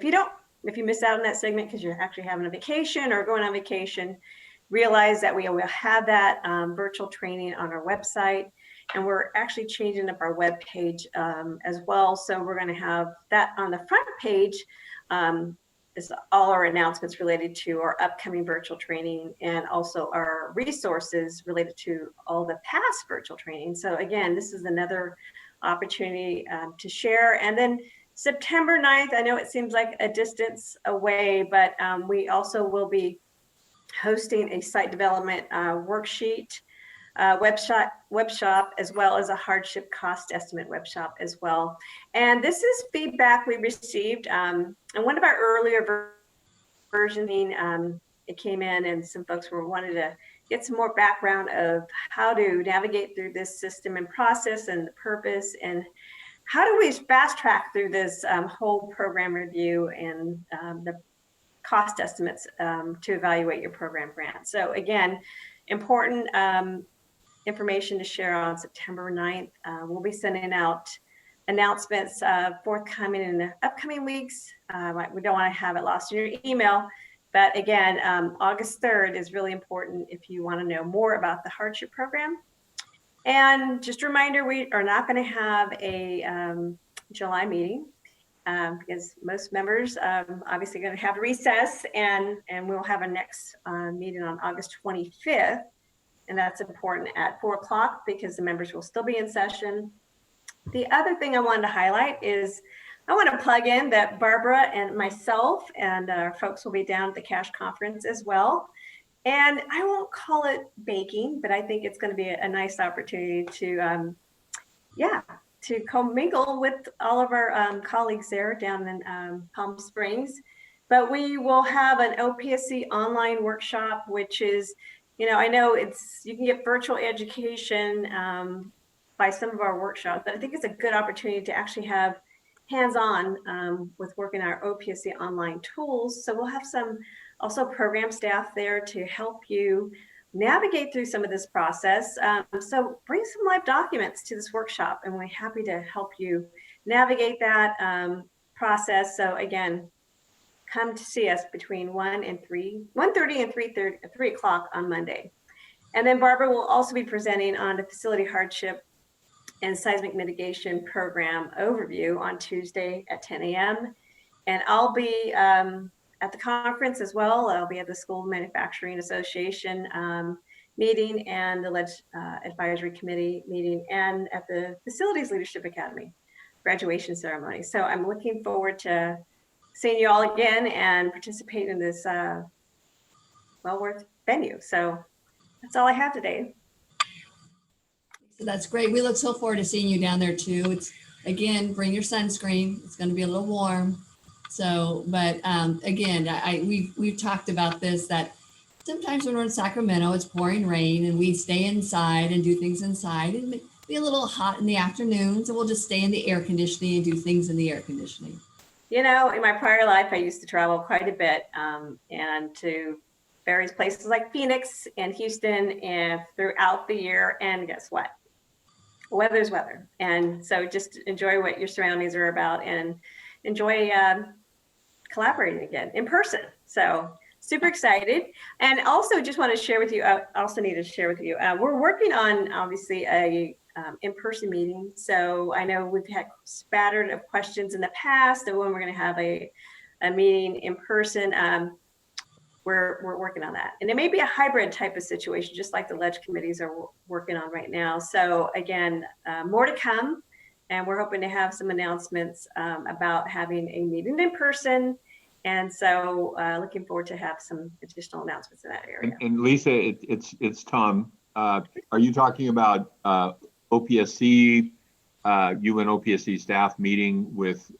if you miss out on that segment because you're actually having a vacation or going on vacation, realize that we will have that virtual training on our website. And we're actually changing up our web page as well. So we're going to have that on the front page. Is all our announcements related to our upcoming virtual training, and also our resources related to all the past virtual training. So again, this is another opportunity to share. And then September 9th, I know it seems like a distance away, but we also will be hosting a site development worksheet web shop, as well as a hardship cost estimate web shop as well. And this is feedback we received. And one of our earlier versions, it came in and some folks wanted to get some more background of how to navigate through this system and process and the purpose, and how do we fast track through this whole program review and the cost estimates to evaluate your program grant. So again, important information to share on September 9th. We'll be sending out announcements forthcoming in the upcoming weeks. We don't want to have it lost in your email, but again, August 3rd is really important if you want to know more about the hardship program And just a reminder, we are not going to have a July meeting because most members obviously going to have recess, and we'll have a next meeting on August 25th. And that's important at 4 o'clock because the members will still be in session. The other thing I wanted to highlight is I want to plug in that Barbara and myself and our folks will be down at the CASH conference as well. And I won't call it baking, but I think it's going to be a nice opportunity to, to commingle with all of our colleagues there down in Palm Springs. But we will have an OPSC online workshop, which is, I know you can get virtual education by some of our workshops, but I think it's a good opportunity to actually have hands-on with working our OPSC online tools. So we'll have some also program staff there to help you navigate through some of this process. So bring some live documents to this workshop, and we're happy to help you navigate that process. So again, come to see us between 1:30 and 3 o'clock on Monday. And then Barbara will also be presenting on the facility hardship and seismic mitigation program overview on Tuesday at 10 a.m. And I'll be at the conference as well. I'll be at the School Manufacturing Association meeting and the Advisory Committee meeting and at the Facilities Leadership Academy graduation ceremony. So I'm looking forward to seeing you all again and participate in this well-worth venue. So that's all I have today. So that's great. We look so forward to seeing you down there too. It's, again, bring your sunscreen. It's going to be a little warm. So, but again, we've talked about this, that sometimes when we're in Sacramento, it's pouring rain and we stay inside and do things inside. It may be a little hot in the afternoons, and we'll just stay in the air conditioning and do things in the air conditioning. In my prior life, I used to travel quite a bit and to various places like Phoenix and Houston and throughout the year. And guess what? Weather's weather. And so just enjoy what your surroundings are about and enjoy collaborating again in person. So super excited. And also just want to share with you, we're working on obviously a in-person meeting. So I know we've had spattered of questions in the past of when we're going to have a meeting in person. We're working on that. And it may be a hybrid type of situation, just like the ledge committees are working on right now. So again, more to come. And we're hoping to have some announcements about having a meeting in person. And so looking forward to have some additional announcements in that area. And Lisa, it's Tom. Are you talking about OPSC, you and OPSC staff meeting with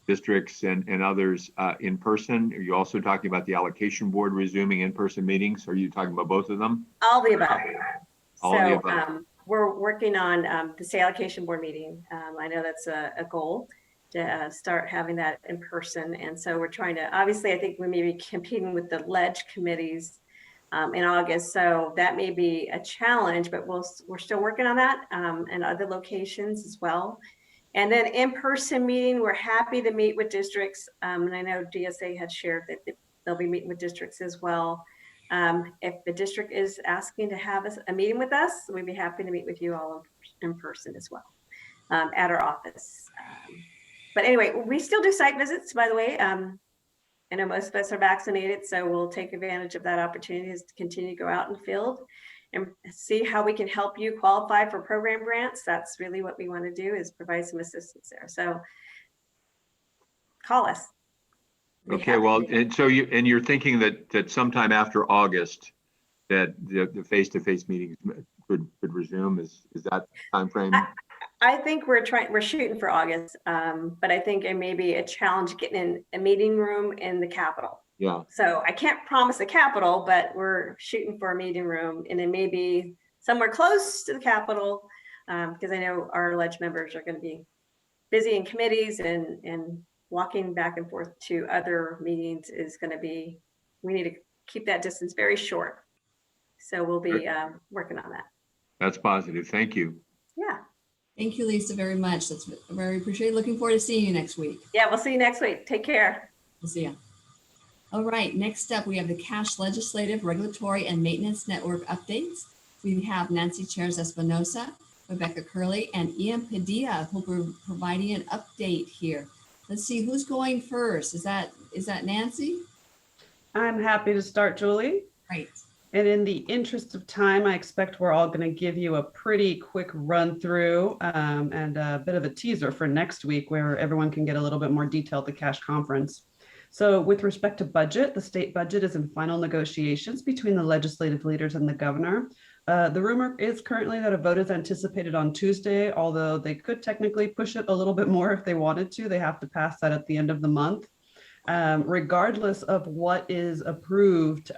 districts and others in person? Are you also talking about the allocation board resuming in-person meetings? Are you talking about both of them? All the above. All of the above. We're working on the state allocation board meeting. I know that's a goal to start having that in person. And so we're trying to, obviously, I think we may be competing with the ledge committees in August. So that may be a challenge, but we're still working on that and other locations as well. And then in-person meeting, we're happy to meet with districts. And I know DSA had shared that they'll be meeting with districts as well. If the district is asking to have a meeting with us, we'd be happy to meet with you all in person as well at our office. But anyway, we still do site visits, by the way. I know most of us are vaccinated, so we'll take advantage of that opportunity to continue to go out in the field and see how we can help you qualify for program grants. That's really what we want to do, is provide some assistance there. So call us. Okay, well, and so you're thinking that sometime after August, that the face-to-face meetings could resume. Is that time frame? I think we're shooting for August, but I think it may be a challenge getting in a meeting room in the Capitol. Yeah. So I can't promise the Capitol, but we're shooting for a meeting room, and it may be somewhere close to the Capitol, because I know our ledge members are going to be busy in committees, and walking back and forth to other meetings is going to be, we need to keep that distance very short. So we'll be working on that. That's positive. Thank you. Yeah. Thank you, Lisa, very much. That's very appreciated. Looking forward to seeing you next week. Yeah, we'll see you next week. Take care. We'll see you. All right, next up, we have the CASH Legislative, Regulatory, and Maintenance Network updates. we have Nancy Chairs Espinosa, Rebecca Curley, and Ian Padilla, who will be providing an update here. Let's see, who's going first? Is that Nancy? I'm happy to start, Julie. Right. And in the interest of time, I expect we're all going to give you a pretty quick run through and a bit of a teaser for next week where everyone can get a little bit more detail at the CASH conference. So with respect to budget, the state budget is in final negotiations between the legislative leaders and the governor. The rumor is currently that a vote is anticipated on Tuesday, although they could technically push it a little bit more if they wanted to. They have to pass that at the end of the month. Regardless of what is approved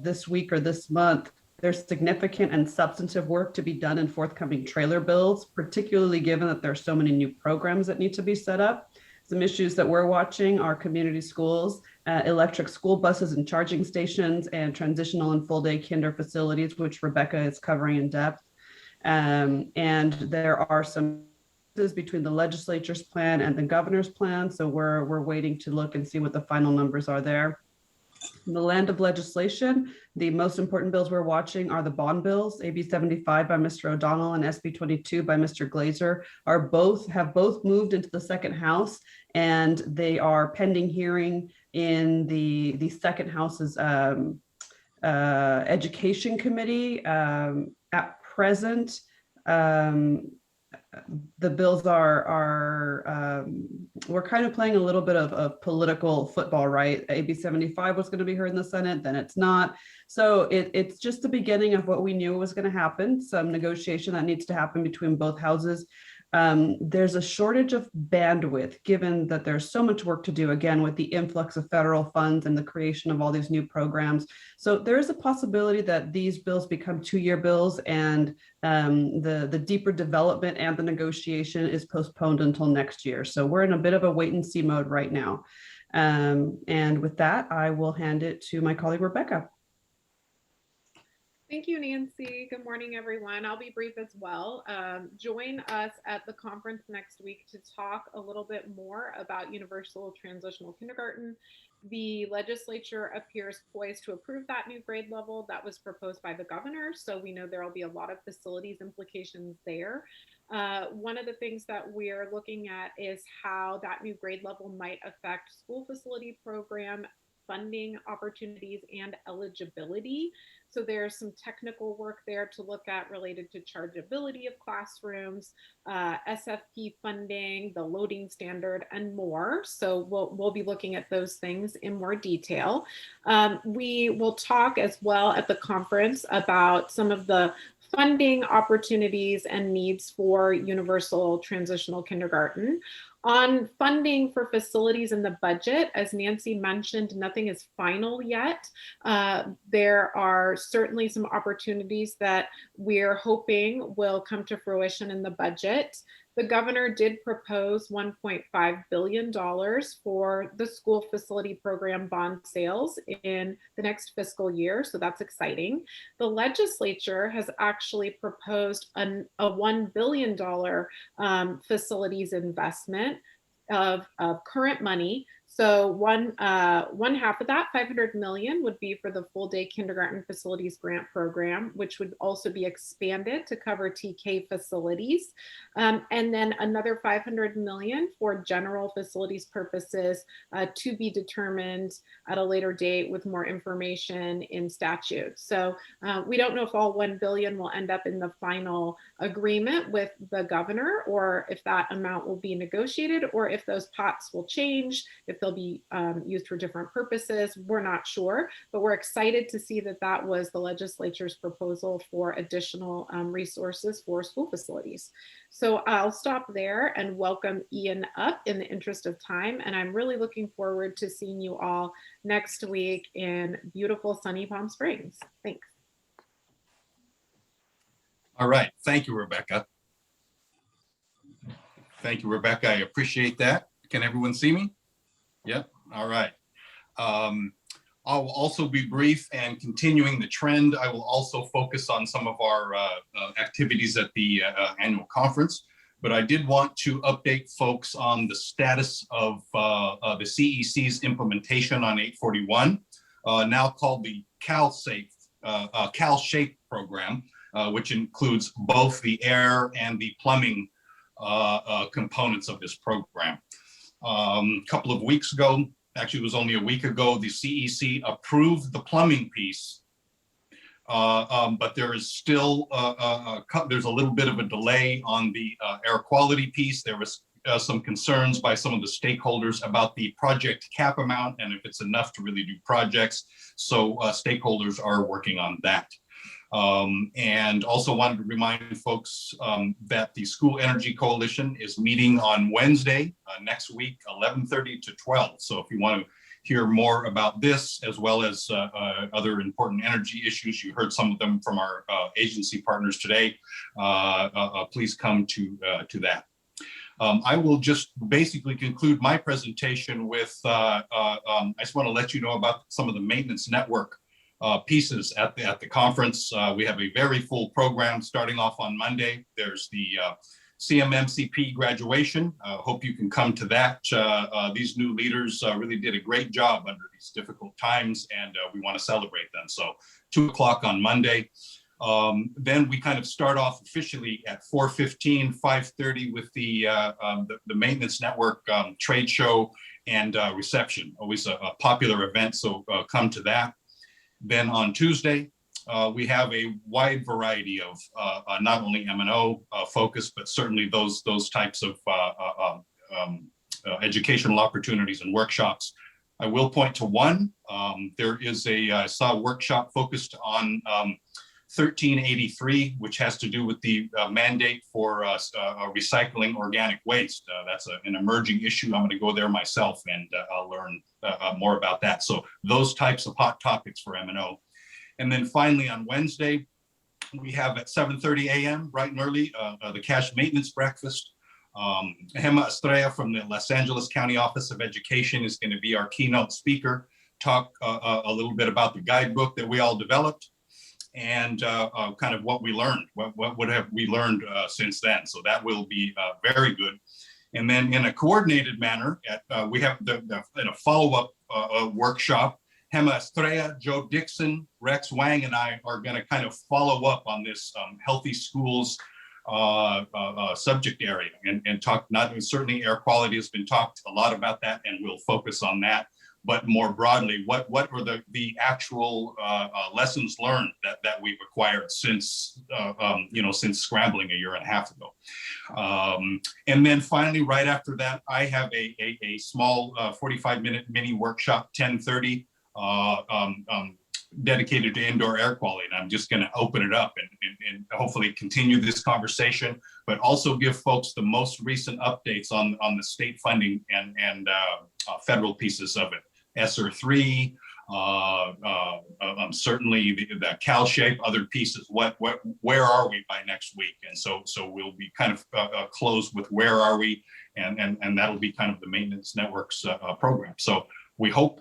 this week or this month, there's significant and substantive work to be done in forthcoming trailer bills, particularly given that there are so many new programs that need to be set up. Some issues that we're watching are community schools, electric school buses and charging stations, and transitional and full day kinder facilities, which Rebecca is covering in depth. And there are some between the legislature's plan and the governor's plan. So we're waiting to look and see what the final numbers are there. In the land of legislation, the most important bills we're watching are the bond bills. AB 75 by Mr. O'Donnell and SB 22 by Mr. Glazer have both moved into the second house, and they are pending hearing in the second house's education committee. At present, the bills are we're kind of playing a little bit of political football, right? AB 75 was going to be heard in the Senate, then it's not. So it's just the beginning of what we knew was going to happen, some negotiation that needs to happen between both houses. There's a shortage of bandwidth given that there's so much work to do, again, with the influx of federal funds and the creation of all these new programs. So there is a possibility that these bills become two-year bills, and the deeper development and the negotiation is postponed until next year. So we're in a bit of a wait and see mode right now. And with that, I will hand it to my colleague, Rebecca. Thank you, Nancy. Good morning, everyone. I'll be brief as well. Join us at the conference next week to talk a little bit more about universal transitional kindergarten. The legislature appears poised to approve that new grade level that was proposed by the governor. So we know there will be a lot of facilities implications there. One of the things that we're looking at is how that new grade level might affect school facility program funding opportunities and eligibility. So there's some technical work there to look at related to chargeability of classrooms, SFP funding, the loading standard, and more. So we'll be looking at those things in more detail. We will talk as well at the conference about some of the funding opportunities and needs for universal transitional kindergarten. On funding for facilities in the budget, as Nancy mentioned, nothing is final yet. There are certainly some opportunities that we're hoping will come to fruition in the budget. The governor did propose $1.5 billion for the school facility program bond sales in the next fiscal year, so that's exciting. The legislature has actually proposed a $1 billion facilities investment of current money. So one half of that, 500 million, would be for the full day kindergarten facilities grant program, which would also be expanded to cover TK facilities. And then another 500 million for general facilities purposes to be determined at a later date with more information in statute. So we don't know if all 1 billion will end up in the final agreement with the governor, or if that amount will be negotiated, or if those pots will change, if they'll be used for different purposes. We're not sure, but we're excited to see that that was the legislature's proposal for additional resources for school facilities. So I'll stop there and welcome Ian up in the interest of time. And I'm really looking forward to seeing you all next week in beautiful sunny Palm Springs. Thanks. All right. Thank you, Rebecca. Thank you, Rebecca. I appreciate that. Can everyone see me? Yep. All right. I will also be brief, and continuing the trend, I will also focus on some of our activities at the annual conference. But I did want to update folks on the status of the CEC's implementation on 841, now called the CalShape program. which includes both the air and the plumbing components of this program. A couple of weeks ago, actually it was only a week ago, the CEC approved the plumbing piece, but there is still, there's a little bit of a delay on the air quality piece. There was some concerns by some of the stakeholders about the project cap amount and if it's enough to really do projects. So stakeholders are working on that. And also wanted to remind folks that the School Energy Coalition is meeting on Wednesday next week, 11:30 to 12. So if you want to hear more about this, as well as other important energy issues, you heard some of them from our agency partners today, please come to that. I will just basically conclude my presentation with, I just want to let you know about some of the maintenance network pieces at the conference. We have a very full program starting off on Monday. There's the CMMCP graduation. Hope you can come to that. These new leaders really did a great job under these difficult times, and we want to celebrate them. So 2 o'clock on Monday. Then we kind of start off officially at 4:15, 5:30 with the maintenance network trade show and reception. Always a popular event, so come to that. Then on Tuesday, we have a wide variety of not only M&O focus, but certainly those types of educational opportunities and workshops. I will point to one. There is I saw a workshop focused on 1383, which has to do with the mandate for recycling organic waste. That's an emerging issue. I'm going to go there myself and I'll learn more about that. So those types of hot topics for M&O. And then finally on Wednesday, we have at 7:30 a.m. bright and early, the cash maintenance breakfast. Gemma Estrella from the Los Angeles County Office of Education is going to be our keynote speaker, talk a little bit about the guidebook that we all developed and kind of what we learned, what have we learned since then. So that will be very good. And then in a coordinated manner, we have in a follow-up workshop, Gemma Estrella, Joe Dixon, Rex Wang, and I are going to kind of follow up on this healthy schools subject area and talk, certainly air quality has been talked a lot about that, and we'll focus on that. But more broadly, what were the actual lessons learned that we've acquired since since scrambling a year and a half ago? And then finally, right after that, I have a small 45-minute mini workshop, 10:30, dedicated to indoor air quality. And I'm just going to open it up and hopefully continue this conversation, but also give folks the most recent updates on the state funding and federal pieces of it. ESSER 3, certainly the Cal Shape, other pieces. Where are we by next week? And so we'll be kind of closed with where are we, and that'll be kind of the maintenance networks program. So we hope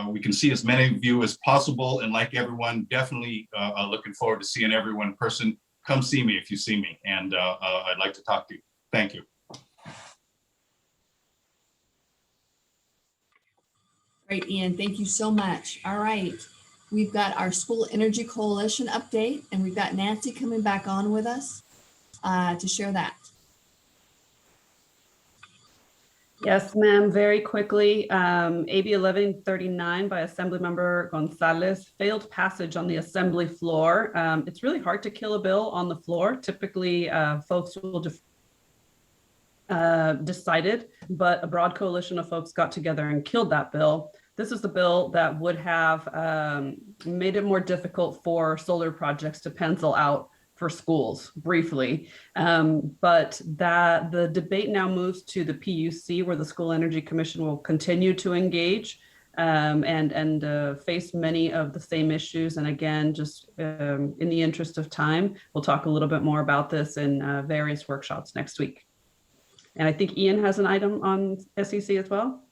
we can see as many of you as possible. And like everyone, definitely looking forward to seeing everyone in person. Come see me if you see me, and I'd like to talk to you. Thank you. Great, Ian. Thank you so much. All right. We've got our School Energy Coalition update, and we've got Nancy coming back on with us to share that. Yes, ma'am. Very quickly, AB 1139 by Assemblymember Gonzalez failed passage on the Assembly floor. It's really hard to kill a bill on the floor. Typically, folks will decide it, but a broad coalition of folks got together and killed that bill. This is the bill that would have made it more difficult for solar projects to pencil out for schools briefly. But the debate now moves to the PUC, where the School Energy Commission will continue to engage and face many of the same issues. And again, just in the interest of time, we'll talk a little bit more about this in various workshops next week. And I think Ian has an item on SEC as well.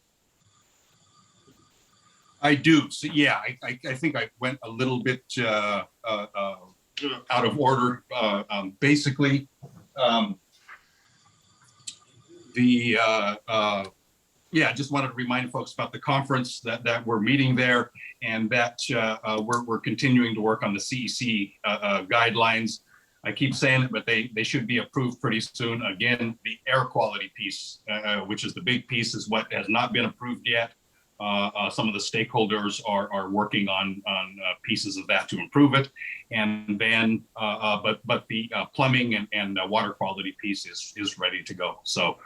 I do. So yeah, I think I went a little bit out of order. Basically, the yeah, I just wanted to remind folks about the conference that we're meeting there, and that we're continuing to work on the CEC guidelines. I keep saying it, but they should be approved pretty soon. Again, the air quality piece, which is the big piece, is what has not been approved yet. Some of the stakeholders are working on pieces of that to improve it, and then but the plumbing and water quality piece is ready to go. So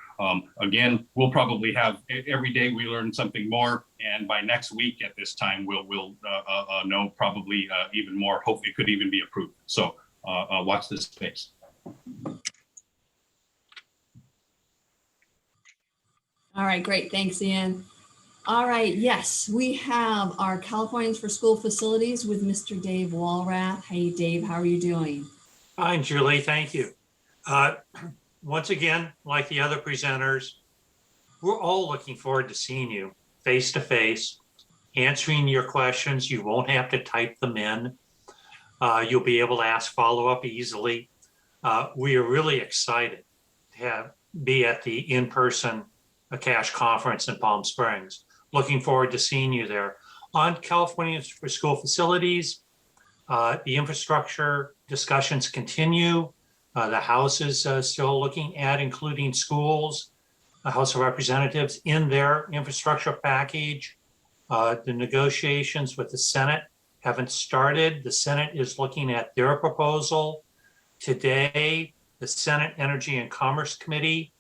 again, we'll probably have every day we learn something more, and by next week at this time we'll know probably even more. Hopefully, it could even be approved. So watch this space. All right, great. Thanks, Ian. All right, yes, we have our Californians for School Facilities with Mr. Dave Walrath. Hey, Dave, how are you doing? Fine, Julie, thank you. Once again, like the other presenters, we're all looking forward to seeing you face to face, answering your questions. You won't have to type them in. You'll be able to ask follow-up easily. We are really excited to be at the in-person CASH conference in Palm Springs. Looking forward to seeing you there. On Californians for School Facilities, the infrastructure discussions continue. The House is still looking at including schools, the House of Representatives in their infrastructure package. The negotiations with the Senate haven't started. The Senate is looking at their proposal. Today, the Senate Energy and Commerce Committee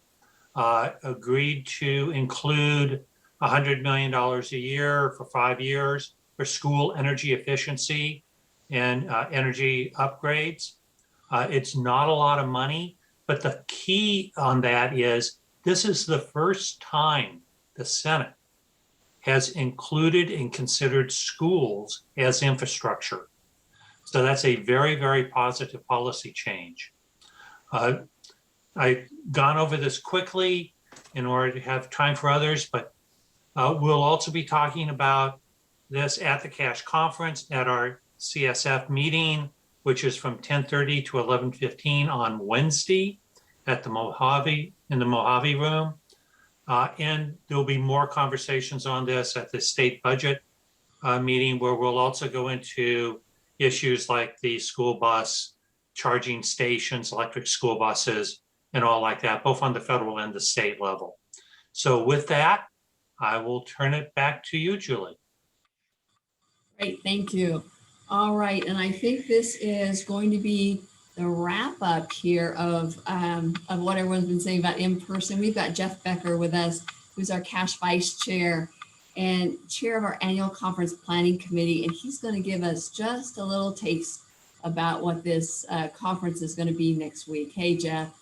agreed to include $100 million a year for 5 years for school energy efficiency and energy upgrades. It's not a lot of money, but the key on that is this is the first time the Senate has included and considered schools as infrastructure. So that's a very, very positive policy change. I've gone over this quickly in order to have time for others, but we'll also be talking about this at the CASH conference at our CSF meeting, which is from 10:30 to 11:15 on Wednesday at the Mojave, in the Mojave room. And there'll be more conversations on this at the state budget meeting, where we'll also go into issues like the school bus charging stations, electric school buses, and all like that, both on the federal and the state level. So with that, I will turn it back to you, Julie. Great, thank you. All right, and I think this is going to be the wrap up here of what everyone's been saying about in person. We've got Jeff Becker with us, who's our CASH Vice Chair and Chair of our Annual Conference Planning Committee, and he's going to give us just a little taste about what this conference is going to be next week. Hey, Jeff.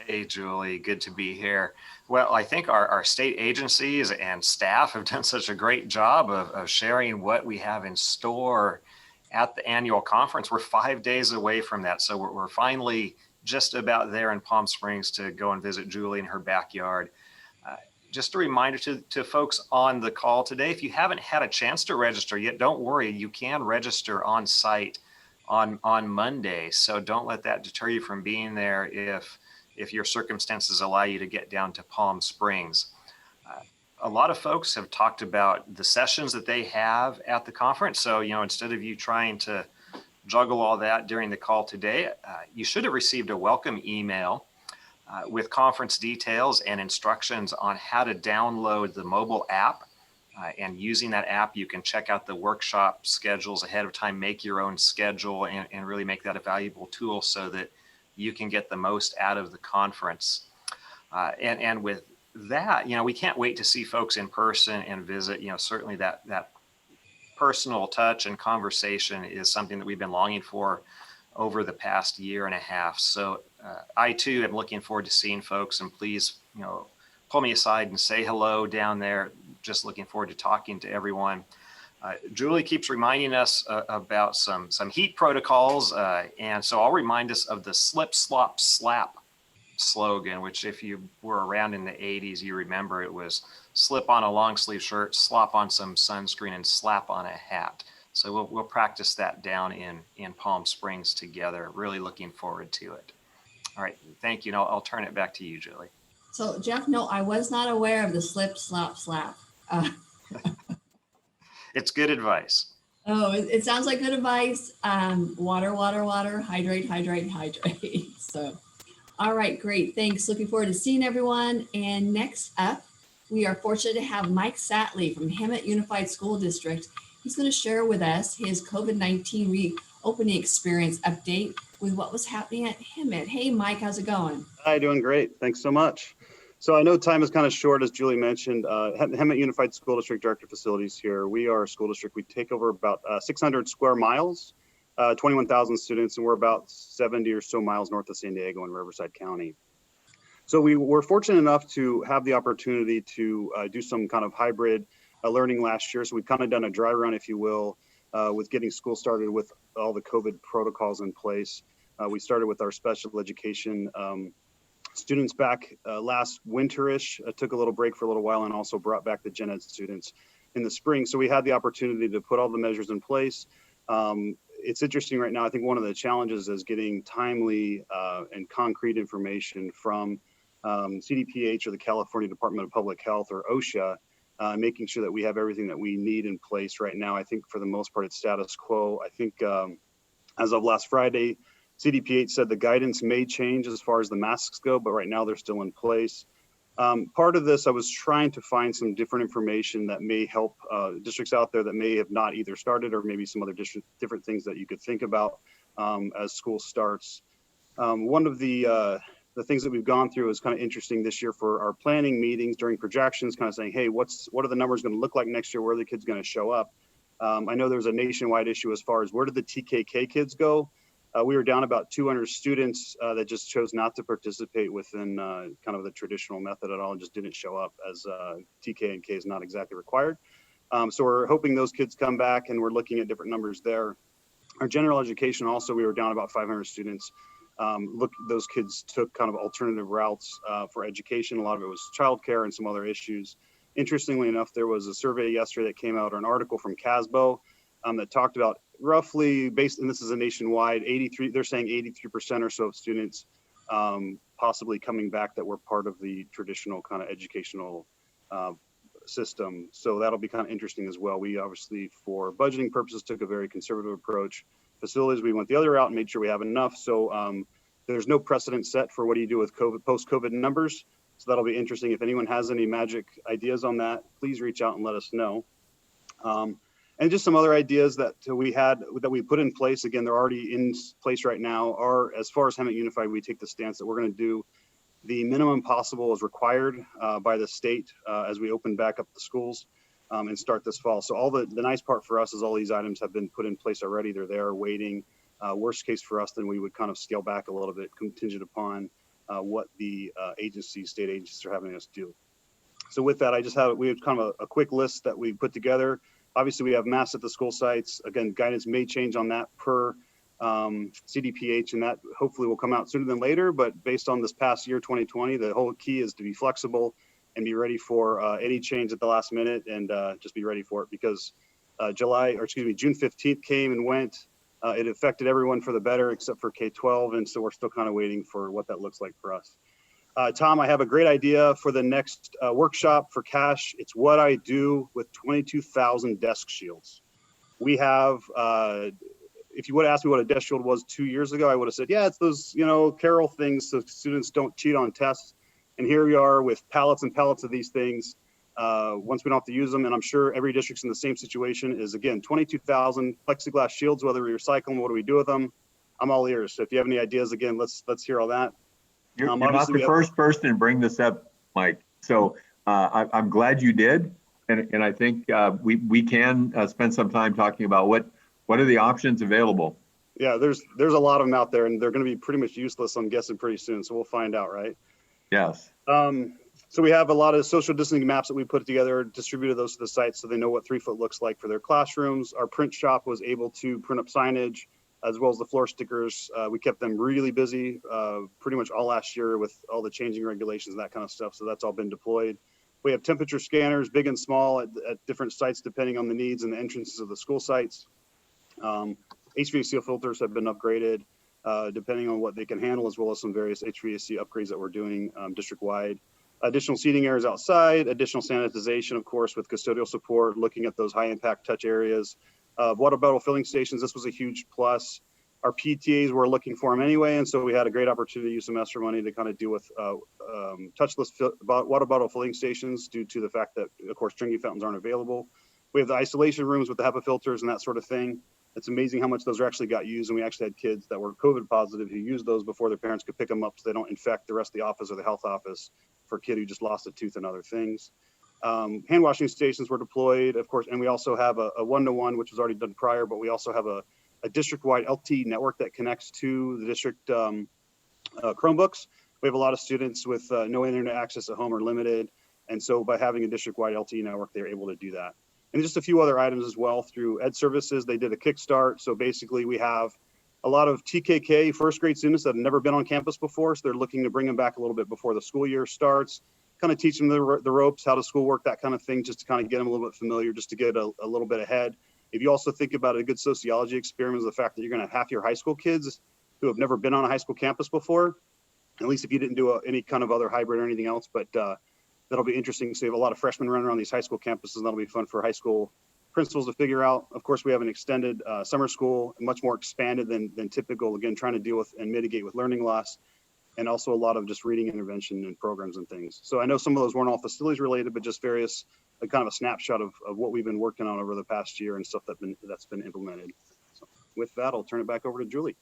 Hey, Julie, good to be here. Well, I think our state agencies and staff have done such a great job of sharing what we have in store at the annual conference. We're 5 days away from that. So we're finally just about there in Palm Springs to go and visit Julie in her backyard. Just a reminder to folks on the call today, if you haven't had a chance to register yet, don't worry, you can register on site on Monday. So don't let that deter you from being there if your circumstances allow you to get down to Palm Springs. A lot of folks have talked about the sessions that they have at the conference. So, instead of you trying to juggle all that during the call today, you should have received a welcome email with conference details and instructions on how to download the mobile app. And using that app, you can check out the workshop schedules ahead of time, make your own schedule, and really make that a valuable tool so that you can get the most out of the conference. And with that, we can't wait to see folks in person and visit. Certainly that personal touch and conversation is something that we've been longing for over the past year and a half. So I too am looking forward to seeing folks, and please, pull me aside and say hello down there. Just looking forward to talking to everyone. Julie keeps reminding us about some heat protocols. And so I'll remind us of the slip, slop, slap slogan, which if you were around in the 80s, you remember it was slip on a long sleeve shirt, slop on some sunscreen, and slap on a hat. So we'll practice that down in Palm Springs together. Really looking forward to it. All right, thank you. And I'll turn it back to you, Julie. So Jeff, no, I was not aware of the slip, slop, slap. It's good advice. Oh, it sounds like good advice. Water, water, water, hydrate, hydrate, hydrate. So, all right, great. Thanks. Looking forward to seeing everyone. And next up, we are fortunate to have Mike Satley from Hemet Unified School District. He's going to share with us his COVID-19 reopening experience update with what was happening at Hemet. Hey, Mike, how's it going? Hi, doing great. Thanks so much. So I know time is kind of short, as Julie mentioned. Hemet Unified School District Director Facilities here. We are a school district. We take over about 600 square miles, 21,000 students, and we're about 70 or so miles north of San Diego in Riverside County. So we were fortunate enough to have the opportunity to do some kind of hybrid learning last year. So we've kind of done a dry run, if you will, with getting school started with all the COVID protocols in place. We started with our special education students back last winterish, took a little break for a little while, and also brought back the gen ed students in the spring. So we had the opportunity to put all the measures in place. It's interesting right now. I think one of the challenges is getting timely and concrete information from CDPH or the California Department of Public Health or OSHA, making sure that we have everything that we need in place right now. I think for the most part, it's status quo. I think as of last Friday, CDPH said the guidance may change as far as the masks go, but right now they're still in place. Part of this, I was trying to find some different information that may help districts out there that may have not either started, or maybe some other different things that you could think about as school starts. One of the things that we've gone through is kind of interesting this year for our planning meetings during projections, kind of saying, hey, what are the numbers going to look like next year? Where are the kids going to show up? I know there's a nationwide issue as far as where did the TKK kids go? We were down about 200 students that just chose not to participate within kind of the traditional method at all, and just didn't show up, as TK and K is not exactly required. So we're hoping those kids come back, and we're looking at different numbers there. Our general education also, we were down about 500 students. Those kids took kind of alternative routes for education. A lot of it was childcare and some other issues. Interestingly enough, there was a survey yesterday that came out, or an article from CASBO that talked about roughly based, and this is a nationwide, 83, they're saying 83% or so of students possibly coming back that were part of the traditional kind of educational system. So that'll be kind of interesting as well. We obviously, for budgeting purposes, took a very conservative approach. Facilities, we went the other route and made sure we have enough. So there's no precedent set for what do you do with COVID, post-COVID numbers. So that'll be interesting. If anyone has any magic ideas on that, please reach out and let us know. And just some other ideas that we had, that we put in place. Again, they're already in place right now. Are, as far as Hemet Unified, we take the stance that we're going to do the minimum possible as required by the state as we open back up the schools and start this fall. So all the nice part for us is all these items have been put in place already. They're there waiting. Worst case for us, then we would kind of scale back a little bit contingent upon what the state agencies are having us do. So with that, we have kind of a quick list that we put together. Obviously, we have masks at the school sites. Again, guidance may change on that per CDPH, and that hopefully will come out sooner than later. But based on this past year, 2020, the whole key is to be flexible and be ready for any change at the last minute, and just be ready for it, because June 15th came and went. It affected everyone for the better except for K-12, and so we're still kind of waiting for what that looks like for us. Tom, I have a great idea for the next workshop for cash. It's what I do with 22,000 desk shields. We have, if you would have asked me what a desk shield was 2 years ago, I would have said, yeah, it's those, Carol things so students don't cheat on tests. And here we are with pallets and pallets of these things. Once we don't have to use them, and I'm sure every district's in the same situation, is again, 22,000 plexiglass shields, whether we recycle them, what do we do with them? I'm all ears. So if you have any ideas, again, let's hear all that. You're not the first person to bring this up, Mike. So I'm glad you did. And I think we can spend some time talking about what are the options available. Yeah, there's a lot of them out there, and they're going to be pretty much useless, I'm guessing, pretty soon. So we'll find out, right? Yes. So we have a lot of social distancing maps that we put together, distributed those to the sites so they know what 3 foot looks like for their classrooms. Our print shop was able to print up signage as well as the floor stickers. We kept them really busy pretty much all last year with all the changing regulations and that kind of stuff. So that's all been deployed. We have temperature scanners, big and small, at different sites depending on the needs and the entrances of the school sites. HVAC filters have been upgraded depending on what they can handle, as well as some various HVAC upgrades that we're doing district-wide. additional seating areas outside, additional sanitization, of course, with custodial support, looking at those high impact touch areas. Water bottle filling stations, this was a huge plus. Our PTAs were looking for them anyway, and so we had a great opportunity to use some extra money to kind of deal with touchless water bottle filling stations due to the fact that, of course, drinking fountains aren't available. We have the isolation rooms with the HEPA filters and that sort of thing. It's amazing how much those actually got used, and we actually had kids that were COVID positive who used those before their parents could pick them up so they don't infect the rest of the office or the health office for a kid who just lost a tooth and other things. Hand washing stations were deployed, of course, and we also have a one-to-one, which was already done prior, but we also have a district-wide LTE network that connects to the district Chromebooks. We have a lot of students with no internet access at home or limited, and so by having a district-wide LTE network, they're able to do that. And just a few other items as well through Ed Services. They did a kickstart. So basically we have a lot of TKK first grade students that have never been on campus before. So they're looking to bring them back a little bit before the school year starts, kind of teach them the ropes, how to schoolwork, that kind of thing, just to kind of get them a little bit familiar, just to get a little bit ahead. If you also think about a good sociology experiment, the fact that you're going to have half your high school kids who have never been on a high school campus before, at least if you didn't do any kind of other hybrid or anything else, but that'll be interesting. So you have a lot of freshmen running around these high school campuses, and that'll be fun for high school principals to figure out. Of course, we have an extended summer school, much more expanded than typical, again, trying to deal with and mitigate with learning loss, and also a lot of just reading intervention and programs and things. So I know some of those weren't all facilities related, but just various kind of a snapshot of what we've been working on over the past year and stuff that's been implemented. So with that, I'll turn it back over to Julie.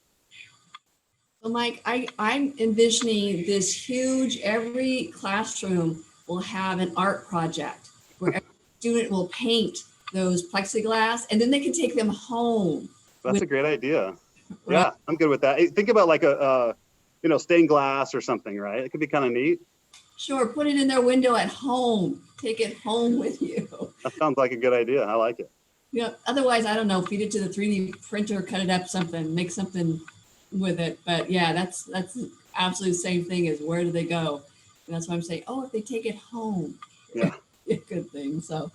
So Mike, I'm envisioning this huge, every classroom will have an art project where every student will paint those plexiglass and then they can take them home. That's a great idea. Right. Yeah, I'm good with that. Think about like a stained glass or something, right? It could be kind of neat. Sure, put it in their window at home. Take it home with you. That sounds like a good idea. I like it. Otherwise, I don't know, feed it to the 3D printer, cut it up something, make something with it. But yeah, that's absolutely the same thing as where do they go? And that's why I'm saying, if they take it home, yeah, a good thing. So,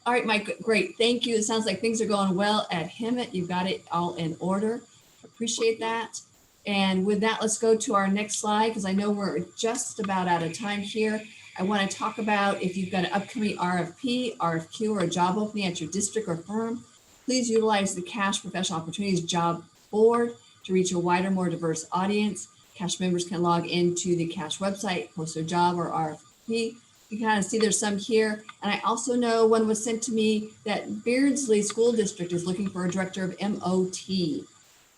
all right, Mike, great. Thank you. It sounds like things are going well at Hemet. You've got it all in order. Appreciate that. And with that, let's go to our next slide because I know we're just about out of time here. I want to talk about if you've got an upcoming RFP, RFQ, or a job opening at your district or firm, please utilize the CASH Professional Opportunities Job Board to reach a wider, more diverse audience. CASH members can log into the CASH website, post their job or RFP. You can kind of see there's some here. And I also know one was sent to me that Beardsley School District is looking for a director of MOT.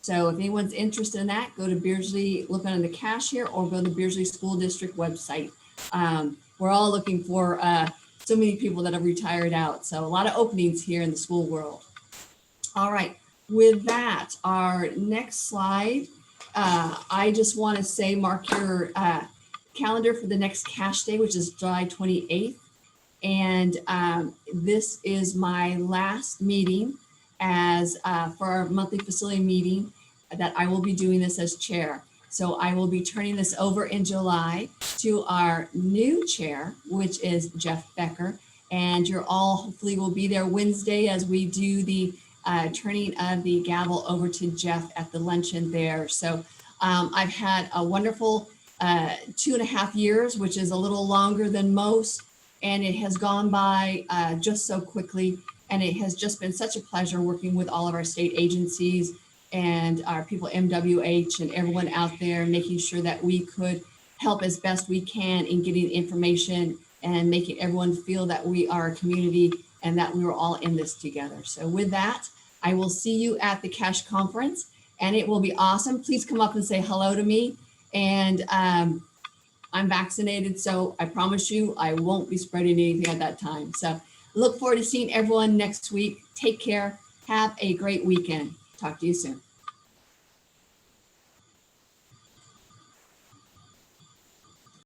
So if anyone's interested in that, go to Beardsley, look under the CASH here, or go to the Beardsley School District website. We're all looking for so many people that have retired out. So a lot of openings here in the school world. All right, with that, our next slide, I just want to say, mark your calendar for the next CASH Day, which is July 28th. And this is my last meeting as for our monthly facility meeting that I will be doing this as chair. So I will be turning this over in July to our new chair, which is Jeff Becker. And you're all hopefully will be there Wednesday as we do the turning of the gavel over to Jeff at the luncheon there. So I've had a wonderful 2.5 years, which is a little longer than most. And it has gone by just so quickly. And it has just been such a pleasure working with all of our state agencies and our people, MWH and everyone out there, making sure that we could help as best we can in getting information and making everyone feel that we are a community and that we were all in this together. So with that, I will see you at the CASH conference and it will be awesome. Please come up and say hello to me. And I'm vaccinated, so I promise you I won't be spreading anything at that time. So look forward to seeing everyone next week. Take care. Have a great weekend. Talk to you soon.